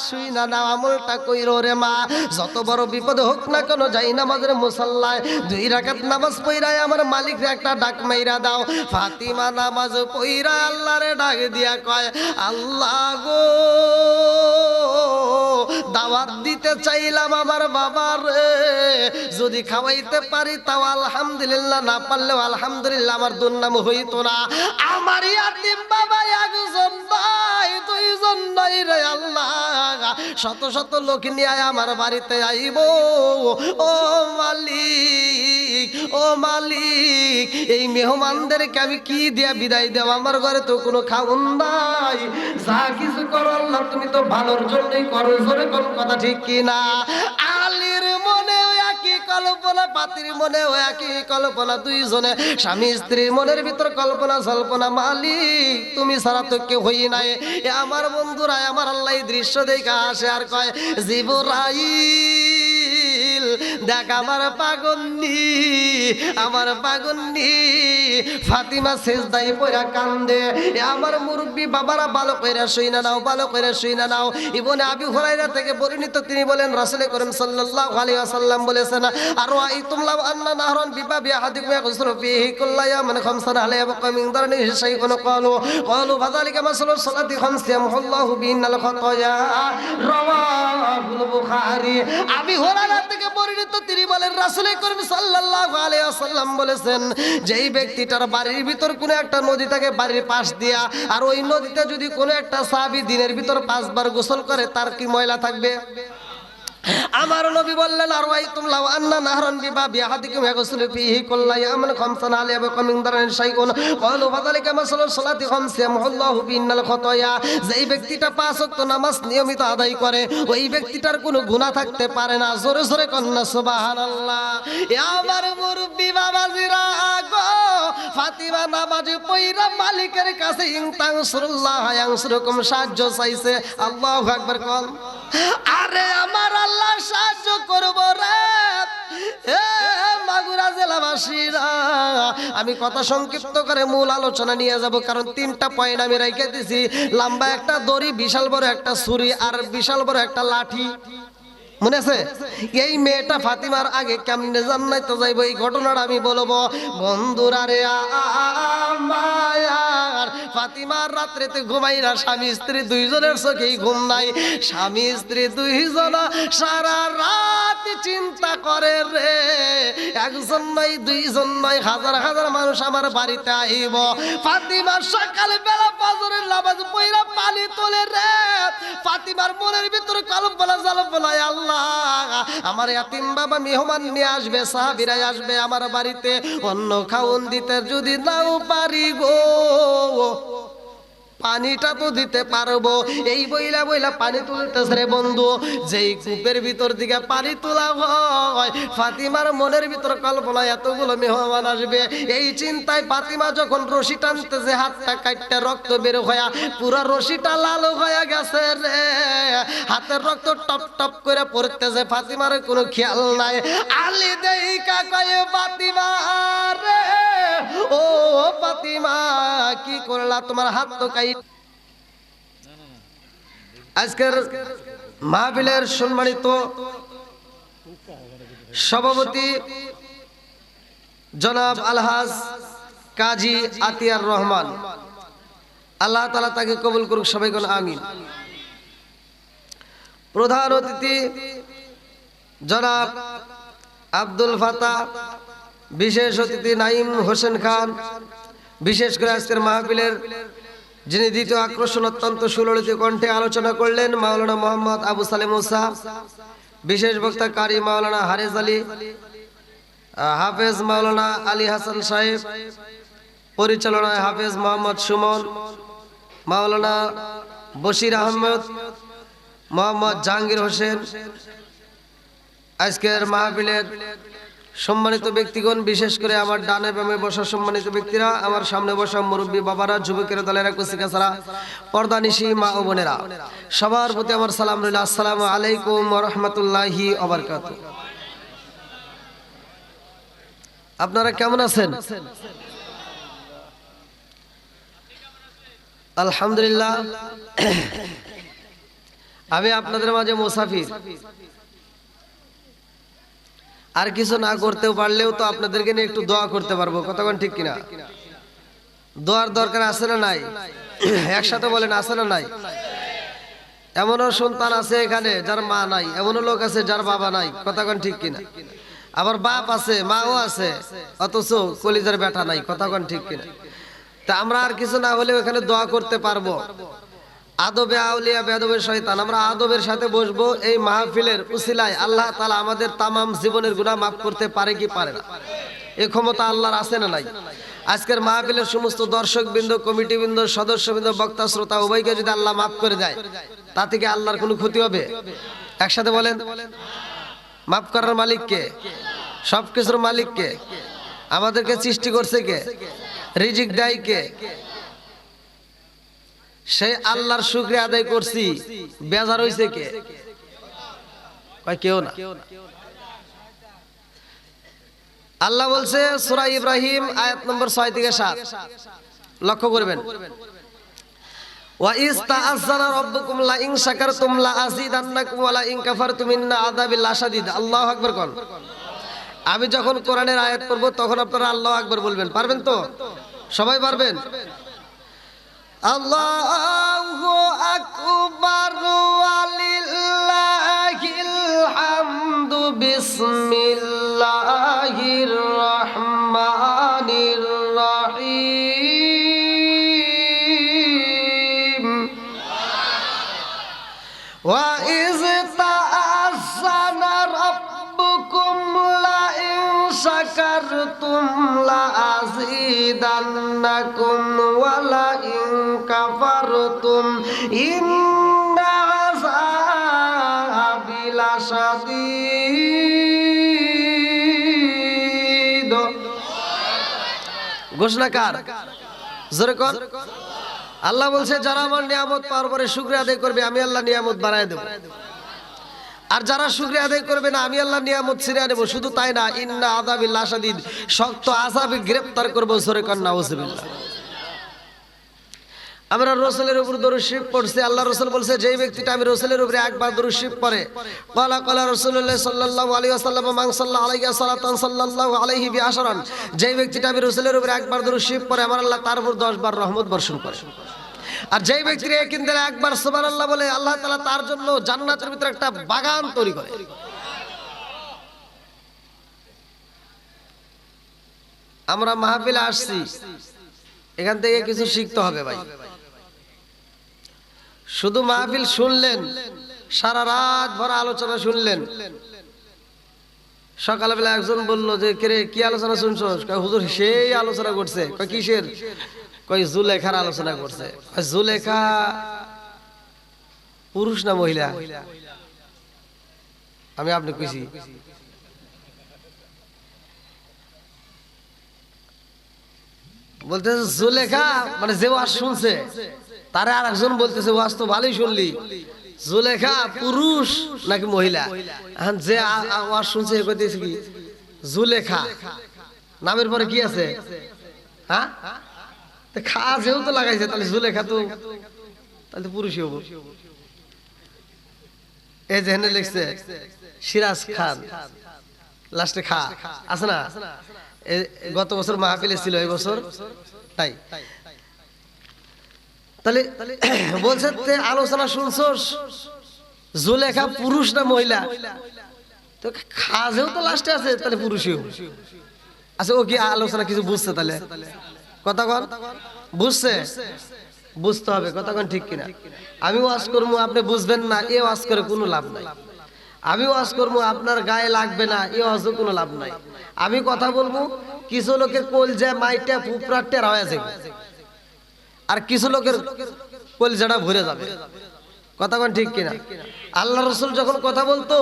শুই না না আমলটা কইরো রে মা। যত বড় বিপদ হোক না কেন, যাই নামাজের মুসাল্লায় 2 রাকাত নামাজ পইরায় আমার মালিকরে একটা ডাক মাইরা দাও। ফাতিমা নামাজ পইরা আল্লাহরে ডাক দিয়া কয়, আল্লাহ গো, দাওয়াত দিতে চাইলাম আমার বাবার, যদি খাওয়াইতে পারি তাও আলহামদুলিল্লাহ, না পারলেও আলহামদুলিল্লাহ, আমার দুর্নাম হইতো না। আমার ইয়াতিম বাবা একজন নাই, 2 জন নাই রে আল্লাহ, শত শত লোক নিয়ে আমার বাড়িতে আইব। ও মালিক, ও মালিক, এই মেহমানদেরকে আমি কি দিয়া বিদায় দেব? আমার ঘরে তো কোনো খাওন নাই। যা কিছু করো আল্লাহ তুমি তো ভালোর জন্যই করো। জোরে কোন কথা ঠিক কিনা? আলীর মনে একই কল্পনা, পাতির মনে একই কল্পনা, 2 জনে স্বামী স্ত্রীর মনের ভিতর কল্পনা জল্পনা। মালিক তুমি ছাড়া তো কেউ হই নাই। আমার বন্ধুরা, আমার আল্লাহ দৃশ্য দেখা আসে আর কয়, জিবরাইল দেখ আমার পাগন্নি ফাতিমা সেজদায় পড়া কান্দে। আমার মুরব্বি বাবারা ভালো কইরা শুইনা নাও। ইবনে আবি হুরায়রা থেকে বর্ণিত, তিনি বলেন রাসূল করিম সাল্লাল্লাহু আলাইহি ওয়াসাল্লাম বলেছেন, আর আইতুম লাউ আন্না নাহরান বিবাবি আহাদিকুম ইয়াগসুলু ফীহি কুল্লা ইয়াওমিন খামসান আলাইহি ওয়া মিন দারনিহি শাইউন ক্বালু ফাযালিকা মাসালুস সালাতি খামসি ইয়ামহুল্লাহু বিহিন্নাল খাতায়া। রাওয়াহুল বুখারী। আবি হুরায়রা থেকে বর্ণিত, তিনি বলেন রাসূল করিম সাল্লাল্লাহু আলাইহি ওয়াসাল্লাম বলেছেন, যেই ব্যক্তিটার বাড়ির ভিতর কোনো একটা নদী থাকে বাড়ির পাশ দিয়া, আর ওই নদীতে যদি কোনো একটা সাহাবী দিনের ভিতর 5 বার গোসল করে, তার কি ময়লা থাকবে? আমার নবী বললেন, আর ওয়াইতুম লাউ আন্না নাহরান বিবাবি আহাদিকুম ইয়াগসুলু ফীহি কুল্লা ইয়াওমিন খামসান আলাইহি ওয়া মিন দারনিহি শাইউন ক্বালু ফাযালিকা মাসালুস সালাতি খামসি ইয়ামহুল্লাহু বিহিন্নাল খাতায়া। যেই ব্যক্তিটা 5 ওয়াক্ত নামাজ নিয়মিত আদায় করে, ওই ব্যক্তিটার কোনো গুনাহ থাকতে পারে না। জোরে জোরে কন্না সুবহানাল্লাহ। আমার মুরব্বি বাবাজিরা গো, ফাতিমা নামাজ পড়া মালিকের কাছে ইনতানসুরুল্লাহ ইয়ানসুরুকুম সাহায্য চাইছে। আল্লাহু আকবার কল। আরে আমার আল্লাহ সাহায্য করব রে। মাগুরা জেলাবাসীরা, আমি কথা সংক্ষিপ্ত করে মূল আলোচনা নিয়ে যাব, কারণ 3টা পয়েন্ট আমি রেখে দিছি। লম্বা একটা দড়ি, বিশাল বড় একটা ছুরি, আর বিশাল বড় একটা লাঠি। মনে আছে? এই মেয়েটা ফাতিমার আগে কেমনে জান্নাতে যাইব, এই ঘটনাটা আমি বলবো। বন্ধুরা রে, আমার ফাতিমার রাত্রেতে ঘুমাই না, স্বামী স্ত্রী দুইজনের চোখেই ঘুম নাই। স্বামী স্ত্রী দুইজন সারা রাত চিন্তা করে রে। একজন নয়, দুইজন নয়, হাজার হাজার মানুষ আমার বাড়িতে আইব। ফাতিমা সকাল বেলা ফজরের নামাজ পড়া পানি তোলে রে। ফাতিমার মনের ভিতরে কল্পনা জল্পনায়, আল্লাহ আমার ইয়াতিম বাবা মেহমান নিয়ে আসবে, সাহাবীরা আসবে আমার বাড়িতে, অন্য খাওন দিতে যদি নাও পারি গো, পানিটা তো দিতে পারবো। এই বইলা পানি তুলতেছে রে বন্ধু। যেই কূপের ভিতর দিকে পানি তোলা হয়, ফাতিমার মনের ভিতর কল্পনা এতগুলো মেহমান আসবে। এই চিন্তায় ফাতিমা যখন রশি টানতেছে, হাতটা কাটতে রক্ত বের হয়া পুরো রশিটা লাল হয়ে গেছে রে। হাতের রক্ত টপ টপ করে পড়তেছে, ফাতিমার কোনো খেয়াল নাই। আলী দেইকা কয়ে, ফাতিমা রে, ও ফাতিমা কি করলা, তোমার হাত তো কাই। আজকের মাহফিলের সম্মানিত সভাপতি জনাব আলহাজ কাজী আতিয়ার রহমান, আল্লাহ তাআলা তাকে কবুল করুক, সবাই বলুন আমিন। প্রধান অতিথি জনাব আব্দুল ফাতাহ, বিশেষ অতিথি নাইম হোসেন খান, বিশেষ করে আজকের মাহফিলের যিনি দ্বিতীয় আকর্ষণ অত্যন্ত সুললিত কণ্ঠে আলোচনা করলেন, মাওলানা মোহাম্মদ আবু সালেম মুসা, বিশেষ বক্তা কারি মাওলানা হারেজ আলী, হাফেজ মাওলানা আলী হাসান সাহেব, পরিচালনায় হাফেজ মোহাম্মদ সুমন, মাওলানা বশির আহমদ, মোহাম্মদ জাহাঙ্গীর হোসেন। আজকের মাহফিলের সম্মানিত ব্যক্তিগণ, বিশেষ করে আমার ডানে বামে বসা সম্মানিত ব্যক্তিরা, আমার সামনে বসা মুরব্বী বাবারা, যুবকের দলেরা, কুচিকাছাড়া, পর্দানিশী মা ও বোনেরা, সবার প্রতি আমার সালাম রইল। আসসালামু আলাইকুম ওয়া রাহমাতুল্লাহি ওয়া বারাকাতুহু। আপনারা কেমন আছেন? আলহামদুলিল্লাহ। আমি আপনাদের মাঝে মুসাফির, আর কিছু না করতেও পারলেও তো আপনাদেরকে নিয়ে একটু দোয়া করতে পারবো, কতক্ষণ ঠিক কিনা? দোয়ার দরকার আছে না নাই? একসাথে বলেন, আছে না নাই? এমনও সন্তান আছে এখানে যার মা নাই, এমনও লোক আছে যার বাবা নাই, কতক্ষণ ঠিক কিনা? আবার বাপ আছে, মাও আছে, অথচ কলিজার বেটা নাই, কতক্ষণ ঠিক কিনা? তা আমরা আর কিছু না হলেও এখানে দোয়া করতে পারবো। আদবে আউলিয়া বেয়াদবের শয়তান, আমরা আদবের সাথে বসবো। এই মাহফিলের উসিলায় আল্লাহ তাআলা আমাদের তামাম জীবনের গুনাহ মাফ করতে পারে কি পারে না? এই ক্ষমতা আল্লাহর আছে না নাই? আজকের মাহফিলের সমস্ত দর্শকবৃন্দ, কমিটিবৃন্দ, সদস্যবৃন্দ, বক্তা, শ্রোতা উভয়কে যদি আল্লাহ মাফ করে দেয়, তা থেকে আল্লাহর কোনো ক্ষতি হবে? একসাথে বলেন, মাফ করার মালিক কে? সবকিছুর মালিক কে? আমাদেরকে সৃষ্টি করছে কে? রিজিক দেয় কে? সেই আল্লাহর শুকরিয়া আদায় করছি, বেজার হইছে কে? কয় কেউ না। আল্লাহ বলছে সূরা ইব্রাহিম আয়াত নম্বর 6 থেকে 7, লক্ষ্য করবেন। ওয়া ইস্তাআযানা রাব্বুকুম লা ইন শাকারতুম লা আযীদান্নাকুম ওয়া লা ইন কাফারতুম ইন্না আযাবি লাশাদীদ। আল্লাহু আকবার কোন। আমি যখন কোরআনের আয়াত পড়ব তখন আপনারা আল্লাহু আকবার বলবেন, পারবেন তো? সবাই পারবেন? আল্লাহু আকবার ওয়া লিল্লাহিল হামদু বিসমিল্লাহির রহমানির রহিম। ওয়া ইয তাআযানা রাব্বুকুম লা ইন শাকারতুম লা আযীদান্নাকুম ওয়া লা ইন কাফারতুম ইন্না আযাবি লাশাদীদ। ঘোষণাকার জোরে কোন। আল্লাহ বলছে যারা আমার নিয়ামত পাওয়ার পরে শুকরিয়া আদায় করবে আমি আল্লাহ নিয়ামত বাড়ায় দেব, আর যারা শুকরিয়া আদায় করবে না আমি আল্লাহ নিয়ামত ছিনিয়ে নেব। শুধু তাই না, ইন্না আযাবি লাশাদীদ, শক্ত আযাবে গ্রেফতার করব। জোরে কোন নাউযুবিল্লাহ। আমরা রাসূলের উপর দরুদ শরীফ পড়ছি। আল্লাহ রাসূল বলছে যেই ব্যক্তিটা আমি রাসূলের উপরে একবার দরুদ শরীফ পড়ে, ক্বালা রাসূলুল্লাহ সাল্লাল্লাহু আলাইহি ওয়াসাল্লাম মান সাল্লা আলাইহি সালাতান সাল্লাল্লাহু আলাইহি বিআশরান, যেই ব্যক্তিটা আমি রাসূলের উপরে একবার দরুদ শরীফ পড়ে আমার আল্লাহ তার উপর 10 বার রহমত বর্ষণ করে। আর যেই ব্যক্তি একদিন একবার সুবহানাল্লাহ বলে আল্লাহ তাআলা তার জন্য জান্নাতের ভিতরে একটা বাগান তৈরি করে। আমরা মাহফিলে আসছি, এখান থেকে কিছু শিখতে হবে ভাই। শুধু মাহফিল শুনলেন, সারা রাত ভর আলোচনা শুনলেন, সকালবেলা একজন বলল যে কে কি আলোচনা শুনছো? হুজুর সেই আলোচনা করছে। কয় কিসের? কয় জুলেখার আলোচনা করছে। জুলেখা পুরুষ না মহিলা? আমি আপনি কইছি বলতেছে জুলেখা মানে যে ওয়াজ শুনছে তারে আর একজন বলতেছে ওয়াজ তো ভালোই শুনলি, জুলেখা পুরুষ নাকি মহিলা? এখন যে ওয়াজ শুনছে কইতেছে কি জুলেখা নামের পরে কি আছে? হ্যাঁ, খা যেহেতু লাগাইছে তাহলে জুলেখা তো তাহলে পুরুষই হবো। এই যে হেনে লিখছে সিরাজ খান, লাস্টে খা আছে না? গত বছর মাহফিলে ছিল, এই বছর তাই। তাহলে বলছে আলোচনা শুনছস জুলেখা পুরুষ না মহিলা? তো খাজেও তো লাস্টে আছে তাহলে পুরুষই হবে। আচ্ছা ও কি আলোচনা কিছু বুঝছে? তাহলে কথা কন বুঝছে? বুঝতে হবে কথা কন, ঠিক কিনা? আমি ওয়াজ করবো আপনি বুঝবেন না, এ ওয়াজ করে কোনো লাভ নাই। আমি ওয়াজ করবো আপনার গায়ে লাগবে না, এ ওয়াজও কোনো লাভ নাই। আমি কথা বলবো কিছু লোকের কলজা মাইটা পুপড়া টেরা হয়ে যাবে, আর কিছু লোকের কলজাটা ভরে যাবে। কথা কন ঠিক কিনা? আল্লাহ রাসূল যখন কথা বলতো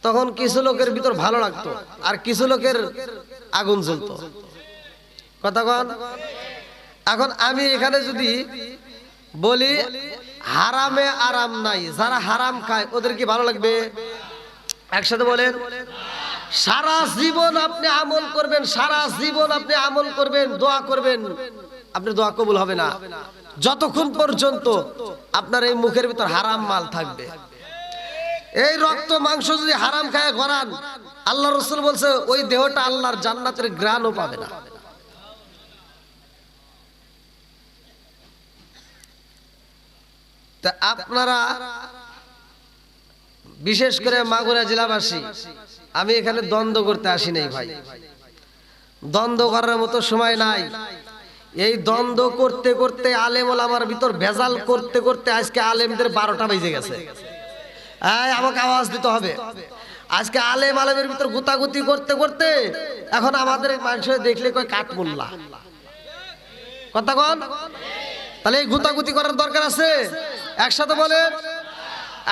তখন কিছু লোকের ভিতর ভালো লাগতো, আর কিছু লোকের আগুন জ্বলতো। কথা কন। এখন আমি এখানে যদি বলি হারামে আরাম নাই, যারা হারাম খায় ওদের কি ভালো লাগবে? একসাথে বলেন। সারা জীবন আপনি আমল করবেন, সারা জীবন আপনি আমল করবেন, দোয়া করবেন, আপনার দোয়া কবুল হবে না যতক্ষণ পর্যন্ত আপনার এই মুখের ভিতর হারাম মাল থাকবে। এই রক্ত মাংস যদি হারাম খায় গড়ান, আল্লাহ রাসূল বলছে ওই দেহটা আল্লাহর জান্নাতের ঘ্রাণও পাবে না। তা আপনারা বিশেষ করে মাগুরা জেলাবাসী, আমি এখানে দ্বন্দ্ব করতে আসি নাই ভাই, দ্বন্দ্ব করার মতো সময় নাই। এই দ্বন্দ্ব করতে করতে আলেম ওলামার ভিতর ভেজাল করতে করতে আজকে আলেমদের 12টা বেজে গেছে। আমাকে আওয়াজ দিতে হবে। আজকে আলেমের ভিতর গুতাগুতি করতে করতে এখন আমাদের মানুষ দেখলে কয় কাঠমোল্লা। কথা কন। তাহলে এই গুতাগুতি করার দরকার আছে? একসাথে বলে।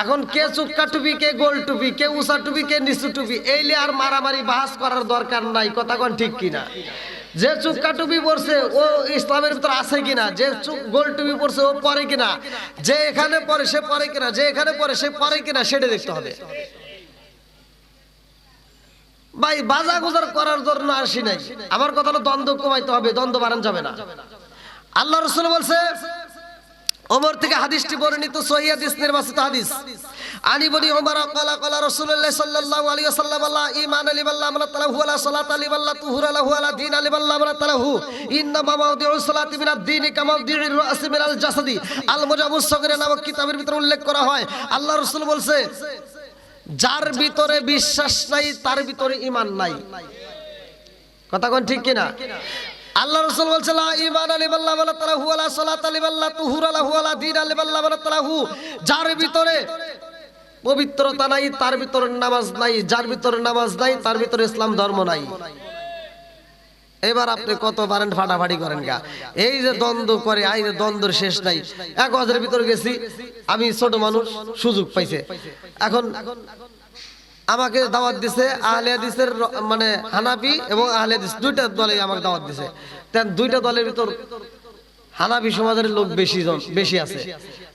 এখন কে চুক্কা টুপি, কে গোল টুপি, কে উষা টুপি, কে নিচু টুপি, এইলে আর মারামারি বাহাস করার দরকার নাই। কথা কন ঠিক কিনা? যে চুক্কা টুপি পরছে ও ইসলামের ভিতর আছে কিনা, যে গোল টুপি পরছে ও পরে কিনা, যে এখানে পরে সে পরে কিনা, যে এখানে পরে সে পরে কিনা, সেটা দেখতে হবে। ভাই বাজা গুজার করার জন্য আসি নাই, আমার কথা হলো দ্বন্দ্ব কমাইতে হবে, দ্বন্দ্ব বাড়ানো যাবে না। আল্লাহ রাসূল বলছে, ওমর থেকে হাদিসটি বর্ণিত, সহিহ হাদিস, নির্বাচিত হাদিস। আনি বনি ওমর ক্বালা ক্বালা রাসূলুল্লাহ সাল্লাল্লাহু আলাইহি ওয়াসাল্লাম, আল্লাহ ঈমান লিল্লাহি ওয়া তাআলাহু ওয়া সালাত লিল্লাহি তুহুরা লাহু ওয়া দীন লিল্লাহি ওয়া তাআলাহু ইন্না মাওদিউ সালাতি মিনাদ দীনি কামা মাওদিউর রাসি মিনাল জাসাদি। আল মুজামুস সগীর নামক কিতাবের ভিতরে উল্লেখ করা হয়, আল্লাহ রাসূল বলছে, যার ভিতরে বিশ্বাস নাই তার ভিতরে ঈমান নাই। কথা কোন ঠিক কিনা? আল্লাহ রাসূল বলছে, লা ঈমানা লিল্লাহি ওয়া তাআলাহু ওয়া সালাত লিল্লাহি তুহুরা লাহু ওয়া দীন লিল্লাহি ওয়া তাআলাহু। যার ভিতরে পবিত্রতা নাই তার ভিতরে নামাজ নাই, যার ভিতরে নামাজ নাই তার ভিতরে ইসলাম ধর্ম নাই। এবার আপনি কত পারেন ফাটাফাটি করেন গা, এই যে দ্বন্দ্ব করে, এই যে দ্বন্দ্বের শেষ নাই। এক ওয়াজের ভিতরে গেছি আমি, ছোট মানুষ, সুযোগ পাইছে, এখন আমাকে দাওয়াত দিছে আহলে হাদিসের, মানে হানাফি এবং আহলে হাদিস দুইটা দলে আমাকে দাওয়াত দিছে। তেন দুইটা দলের ভিতর হানাফি সমাজের লোক বেশি আছে,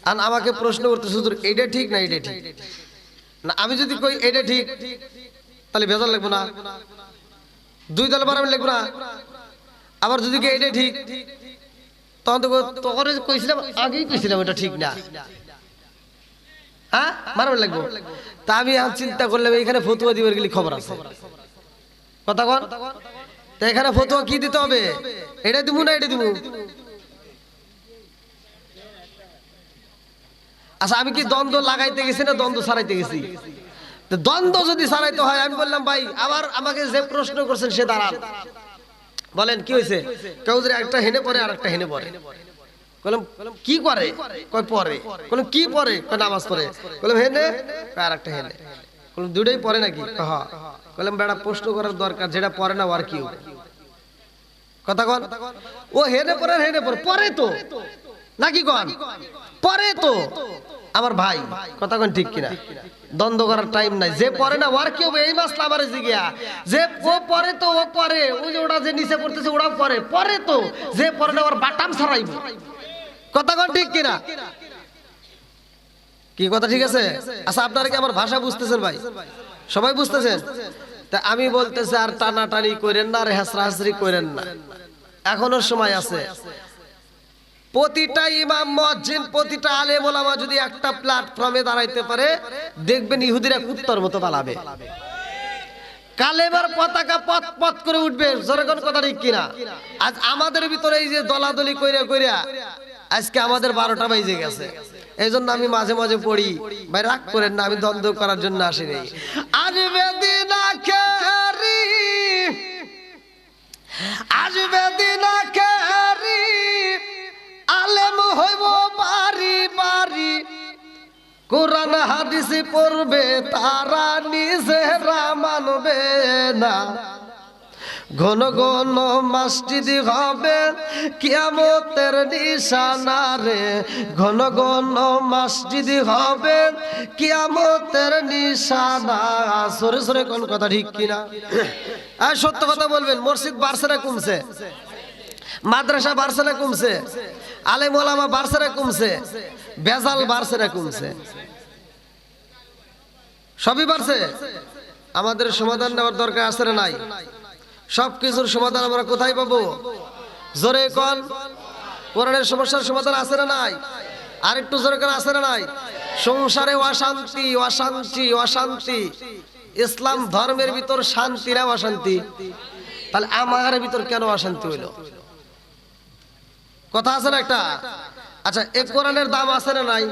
আর আমাকে প্রশ্ন করতে, হুজুর এইটা ঠিক না এইটা ঠিক না? আমি যদি কই এইটা ঠিক, তাহলে বেজার লাগবো না? দুই দল বারামি লাগবো না? আবার যদি কে এইটা ঠিক, তখন তো তোর কইছিলাম, আগেই কইছিলাম এটা ঠিক না, হ্যাঁ মারামারি লাগবো। তা আমি চিন্তা করলাম, এখানে ফতুয়া দিবার গেলে খবর আছে, কথা কন। তা এখানে ফতুয়া কি দিতে হবে? এটা দিব না এটা দিব? আচ্ছা, আমি কি দ্বন্দ্ব লাগাইতে গেছি না দ্বন্দ্ব ছাড়াইতে গেছি? দ্বন্দ্ব যদি ছাড়াইতে হয়, আমি বললাম ভাই, আবার আমাকে যে প্রশ্ন করছেন সে দাঁড়ান, বলেন কি হয়েছে? কেউ যদি একটা হেনে পড়ে আর একটা হেনে পড়ে, বললাম কি করে? কয় পড়ে। বললাম কি পড়ে? কয় নামাজ পড়ে। বললাম হেনে, আর একটা হেনে। বললাম দুটাই পড়ে নাকি? হ্যাঁ। বললাম বেড়া প্রশ্ন করার দরকার, যেটা পড়ে না আর কি কথা কন। ও হেনে পড়ে, হেনে পড়ে, পড়ে তো নাকি কন? পড়ে তো আমার ভাই, কথা কন ঠিক কিনা? দ্বন্দ্ব করার টাইম নাই। যে পড়ে না ওর কি হবে? এই মাসলা আমারে জিগিয়া, যে ও পড়ে তো ও পড়ে, ওই যে ওটা যে নিচে পড়তেছে ওরাও পড়ে, পড়ে তো। যে পড়ে না ওর বাটাম ছাড়াইব, কথা কন ঠিক কিনা? কি কথা ঠিক আছে? আচ্ছা, আপনারা কি আমার ভাষা বুঝতেছেন ভাই? সবাই বুঝতেছেন? তা আমি বলতেছি, আর টানাটানি করেন না, আর হাসরাহাসরি করেন না, এখনো সময় আছে। প্রতিটা ইমাম মুয়াজ্জিন, প্রতিটা আলেম ওলামা যদি একটা প্ল্যাটফর্মে দাঁড়াইতে পারে, দেখবেন ইহুদিরা কুত্তার মতো পালাবে, কালেমার পতাকা পথ পথ করে উঠবে। জনগণ কথা ঠিক কিনা? আজ আমাদের ভিতরে এই যে দলাদলি কইরা কইরা আজকে আমাদের 12টা বাজে গেছে। এই জন্য আমি মাঝে মাঝে পড়ি, ভাই রাগ করেন না, আমি দ্বন্দ্ব করার জন্য আসিনি। আসবে দিন আখেরি, আসবে দিন আখেরি, আলেম হইব বাড়ি বাড়ি, কোরআন হাদিস পড়বে তারা নিজেরা মানবে না। ঘন ঘন মসজিদ হবে কিয়ামতের নিশানা রে, ঘন ঘন মসজিদ হবে কিয়ামতের নিশানা। সরে সরে কোন কথা ঠিক কিনা? আর সত্য কথা বলবেন, মসজিদ বাড়ছে না কমছে? মাদ্রাসা বাড়ছে না কমছে? আলেম ওলামা বাড়ছে না কমছে? বেজাল বাড়ছে না কমছে? সবই বাড়ছে। আমাদের সমাধান নেওয়ার দরকার আছে না নাই? সবকিছুর সমাধান আমরা কোথায় পাবো? জোরে কোন? কোরআনের সমস্যার সমাধান আছে না নাই? আর একটু জোরে কোন, আছে না নাই? সংসারে অশান্তি অশান্তি অশান্তি, ইসলাম ধর্মের ভিতর শান্তি না অশান্তি? তাহলে আমার ভিতর কেন অশান্তি হইল? কথা আছে না একটা? আচ্ছা, এই কোরআনের দাম আছে না নাই?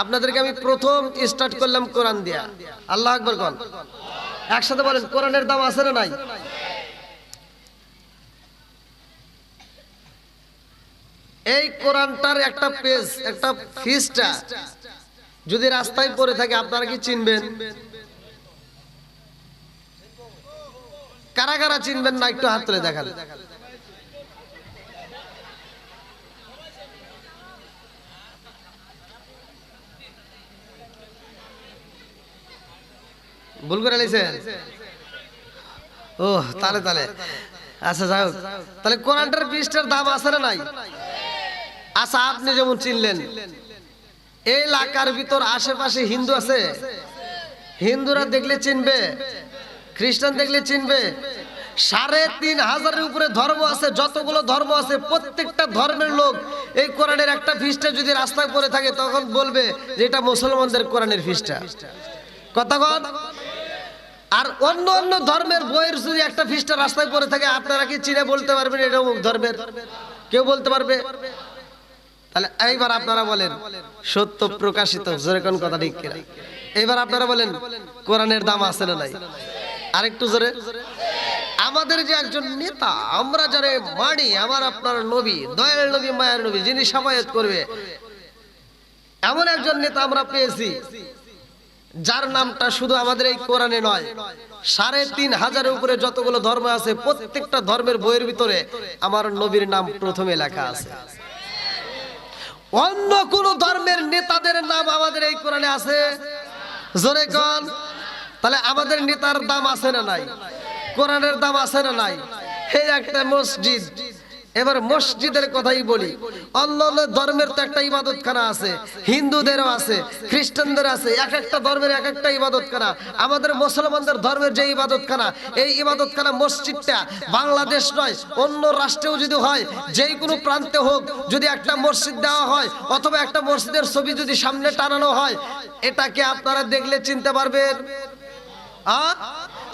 আপনাদেরকে আমি প্রথম স্টার্ট করলাম কোরআন দিয়া। আল্লাহু আকবার কোন, একসাথে বলেন, কোরআনের দাম আছে না নাই? এই কোরআনটার একটা পেজ, একটা ফিসটা যদি রাস্তায় পড়ে থাকে, আপনারা কি চিনবেন? কারা কারা চিনবেন না একটু হাত তুলে দেখান। ভুল করে লাইছেন? ও তাহলে তাহলে আচ্ছা যাই হোক, তাহলে কোরআনটার পৃষ্ঠার দাম আছে না নাই? আচ্ছা, আপনি যেমন চিনলেন, এই এলাকার ভিতর আশেপাশে হিন্দু আছে, হিন্দুরা দেখলে চিনবে খ্রিস্টান দেখলে চিনবে। ৩,৫০০-এর উপরে ধর্ম আছে, যতগুলো ধর্ম আছে প্রত্যেকটা ধর্মের লোক এই কোরআনের একটা পৃষ্ঠা যদি রাস্তায় পড়ে থাকে তখন বলবে যে এটা মুসলমানদের কোরআনের পৃষ্ঠা। কথা বল। আর অন্য অন্য ধর্মের বইয়ের যদি একটা পৃষ্ঠা রাস্তায় পড়ে থাকে আপনারা কি চিনে বলতে পারবেন এটা অমুক ধর্মের? কেউ বলতে পারবে? তাহলে এইবার আপনারা বলেন সত্য প্রকাশিত, জোরে কোন কথা ঠিক কিনা? এইবার আপনারা বলেন কোরআনের দাম আছে না নাই? আরেকটু জোরে। আমাদের যে একজন নেতা, আমরা যারা মানি আমার আপনার নবী, দয়াল নবী, মায়ের নবী, যিনি শাফায়াত করবে, এমন একজন নেতা আমরা পেয়েছি যার নামটা শুধু আমাদের এই কোরআনে নয়, ৩,৫০০-এর উপরে যতগুলো ধর্ম আছে প্রত্যেকটা ধর্মের বইয়ের ভিতরে আমার নবীর নাম প্রথমে লেখা আছে। অন্য কোন ধর্মের নেতাদের নাম আমাদের এই কোরআনে আছে? জোরে কোন। তাহলে আমাদের নেতার দাম আছে না নাই? কোরআনের দাম আছে না নাই? এই একটা মসজিদ, এবার মসজিদের কথাই বলি। অন্য অন্য ধর্মের তো একটা ইবাদতখানা আছে, হিন্দুদেরও আছে, খ্রিস্টানদের আছে, এক একটা ধর্মের এক একটা ইবাদতখানা। আমাদের মুসলমানদের ধর্মের যে ইবাদতখানা, এই ইবাদতখানা মসজিদটা বাংলাদেশ নয় অন্য রাষ্ট্রেও যদি হয়, যেই কোনো প্রান্তে হোক, যদি একটা মসজিদ দেওয়া হয় অথবা একটা মসজিদের ছবি যদি সামনে টানানো হয়, এটাকে আপনারা দেখলে চিনতে পারবেন?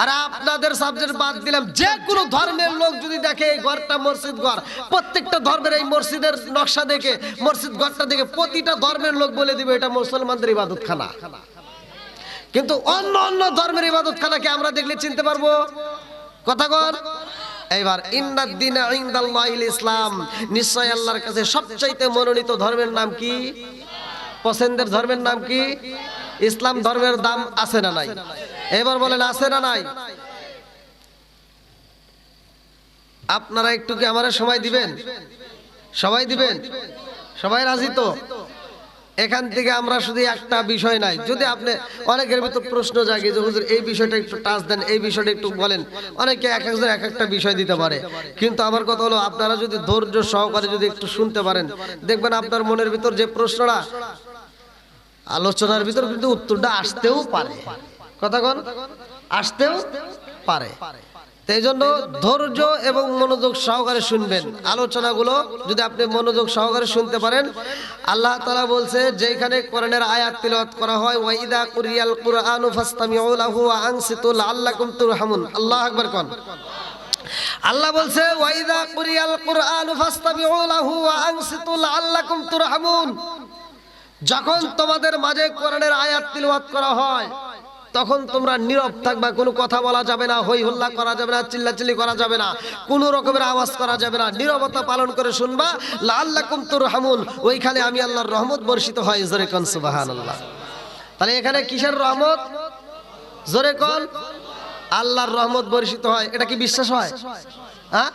আর আপনাদের সাবজেক্ট বাদ দিলাম, যে কোনো ধর্মের লোক যদি দেখে এই ঘরটা মসজিদ ঘর, প্রত্যেকটা ধর্মের এই মসজিদের নকশা দেখে, মসজিদ ঘরটা দেখে প্রতিটা ধর্মের লোক বলে দিবে এটা মুসলমানদের ইবাদতখানা। কিন্তু অন্য অন্য ধর্মের ইবাদতখানাকে আমরা দেখলে চিনতে পারবো? কথা কর। এইবার ইন্নাদ-দীনা ইনদাল্লাহিল ইসলাম, নিশ্চয় আল্লাহর কাছে সবচাইতে মনোনীত ধর্মের নাম কি? পছন্দের ধর্মের নাম কি? ইসলাম ধর্মের দাম আছে না নাই? এবার বলেন আছে না নাই? আপনারা একটু কি আমারে সময় দিবেন? সবাই দিবেন? সবাই রাজি তো? এখান থেকে আমরা শুধু একটা বিষয় নাই, যদি আপনি অনেকের ভিতর প্রশ্ন জাগে যে হুজুর এই বিষয়টা একটু টাচ দেন, এই বিষয়টা একটু বলেন, অনেকে এক একজন এক একটা বিষয় দিতে পারে। কিন্তু আমার কথা হলো আপনারা যদি ধৈর্য সহকারে যদি একটু শুনতে পারেন, দেখবেন আপনার মনের ভিতর যে প্রশ্নটা, আলোচনার ভিতর কিন্তু উত্তরটা আসতেও পারে। কথা কোন? আসতেও পারে। এই জন্য ধৈর্য এবং মনোযোগ সহকারে শুনবেন আলোচনাগুলো। যদি আপনি মনোযোগ সহকারে শুনতে পারেন, আল্লাহ তাআলা বলছে যেখানে কোরআনের আয়াত তিলাওয়াত করা হয়, ওয়াইদা কুরিয়াল কুরআনু ফাসতামিউ লাহু ওয়া আনসিতু লাআল্লাকুম তুরহামুন। আল্লাহু আকবার কোন। আল্লাহ বলছে ওয়াইদা কুরিয়াল কুরআনু ফাসতামিউ লাহু ওয়া আনসিতু লাআল্লাকুম তুরহামুন। যখন তোমাদের মাঝে কোরআনের আয়াত তিলাওয়াত করা হয় তখন তোমরা নীরব থাকবা, কোনো কথা বলা যাবে না, হই হল্লা করা যাবে না, চিল্লাচিল্লি করা যাবে না, কোনো রকমের আওয়াজ করা যাবে না, নীরবতা পালন করে শুনবা। লাআল্লাকুম তুরহামুন, ওইখানে আমি আল্লাহর রহমত বর্ষিত হয়। জোরে কোন সুবহানাল্লাহ। তাহলে এখানে কিসের রহমত? জোরে কোন। আল্লাহর রহমত বর্ষিত হয়। এটা কি বিশ্বাস হয়? হ্যাঁ?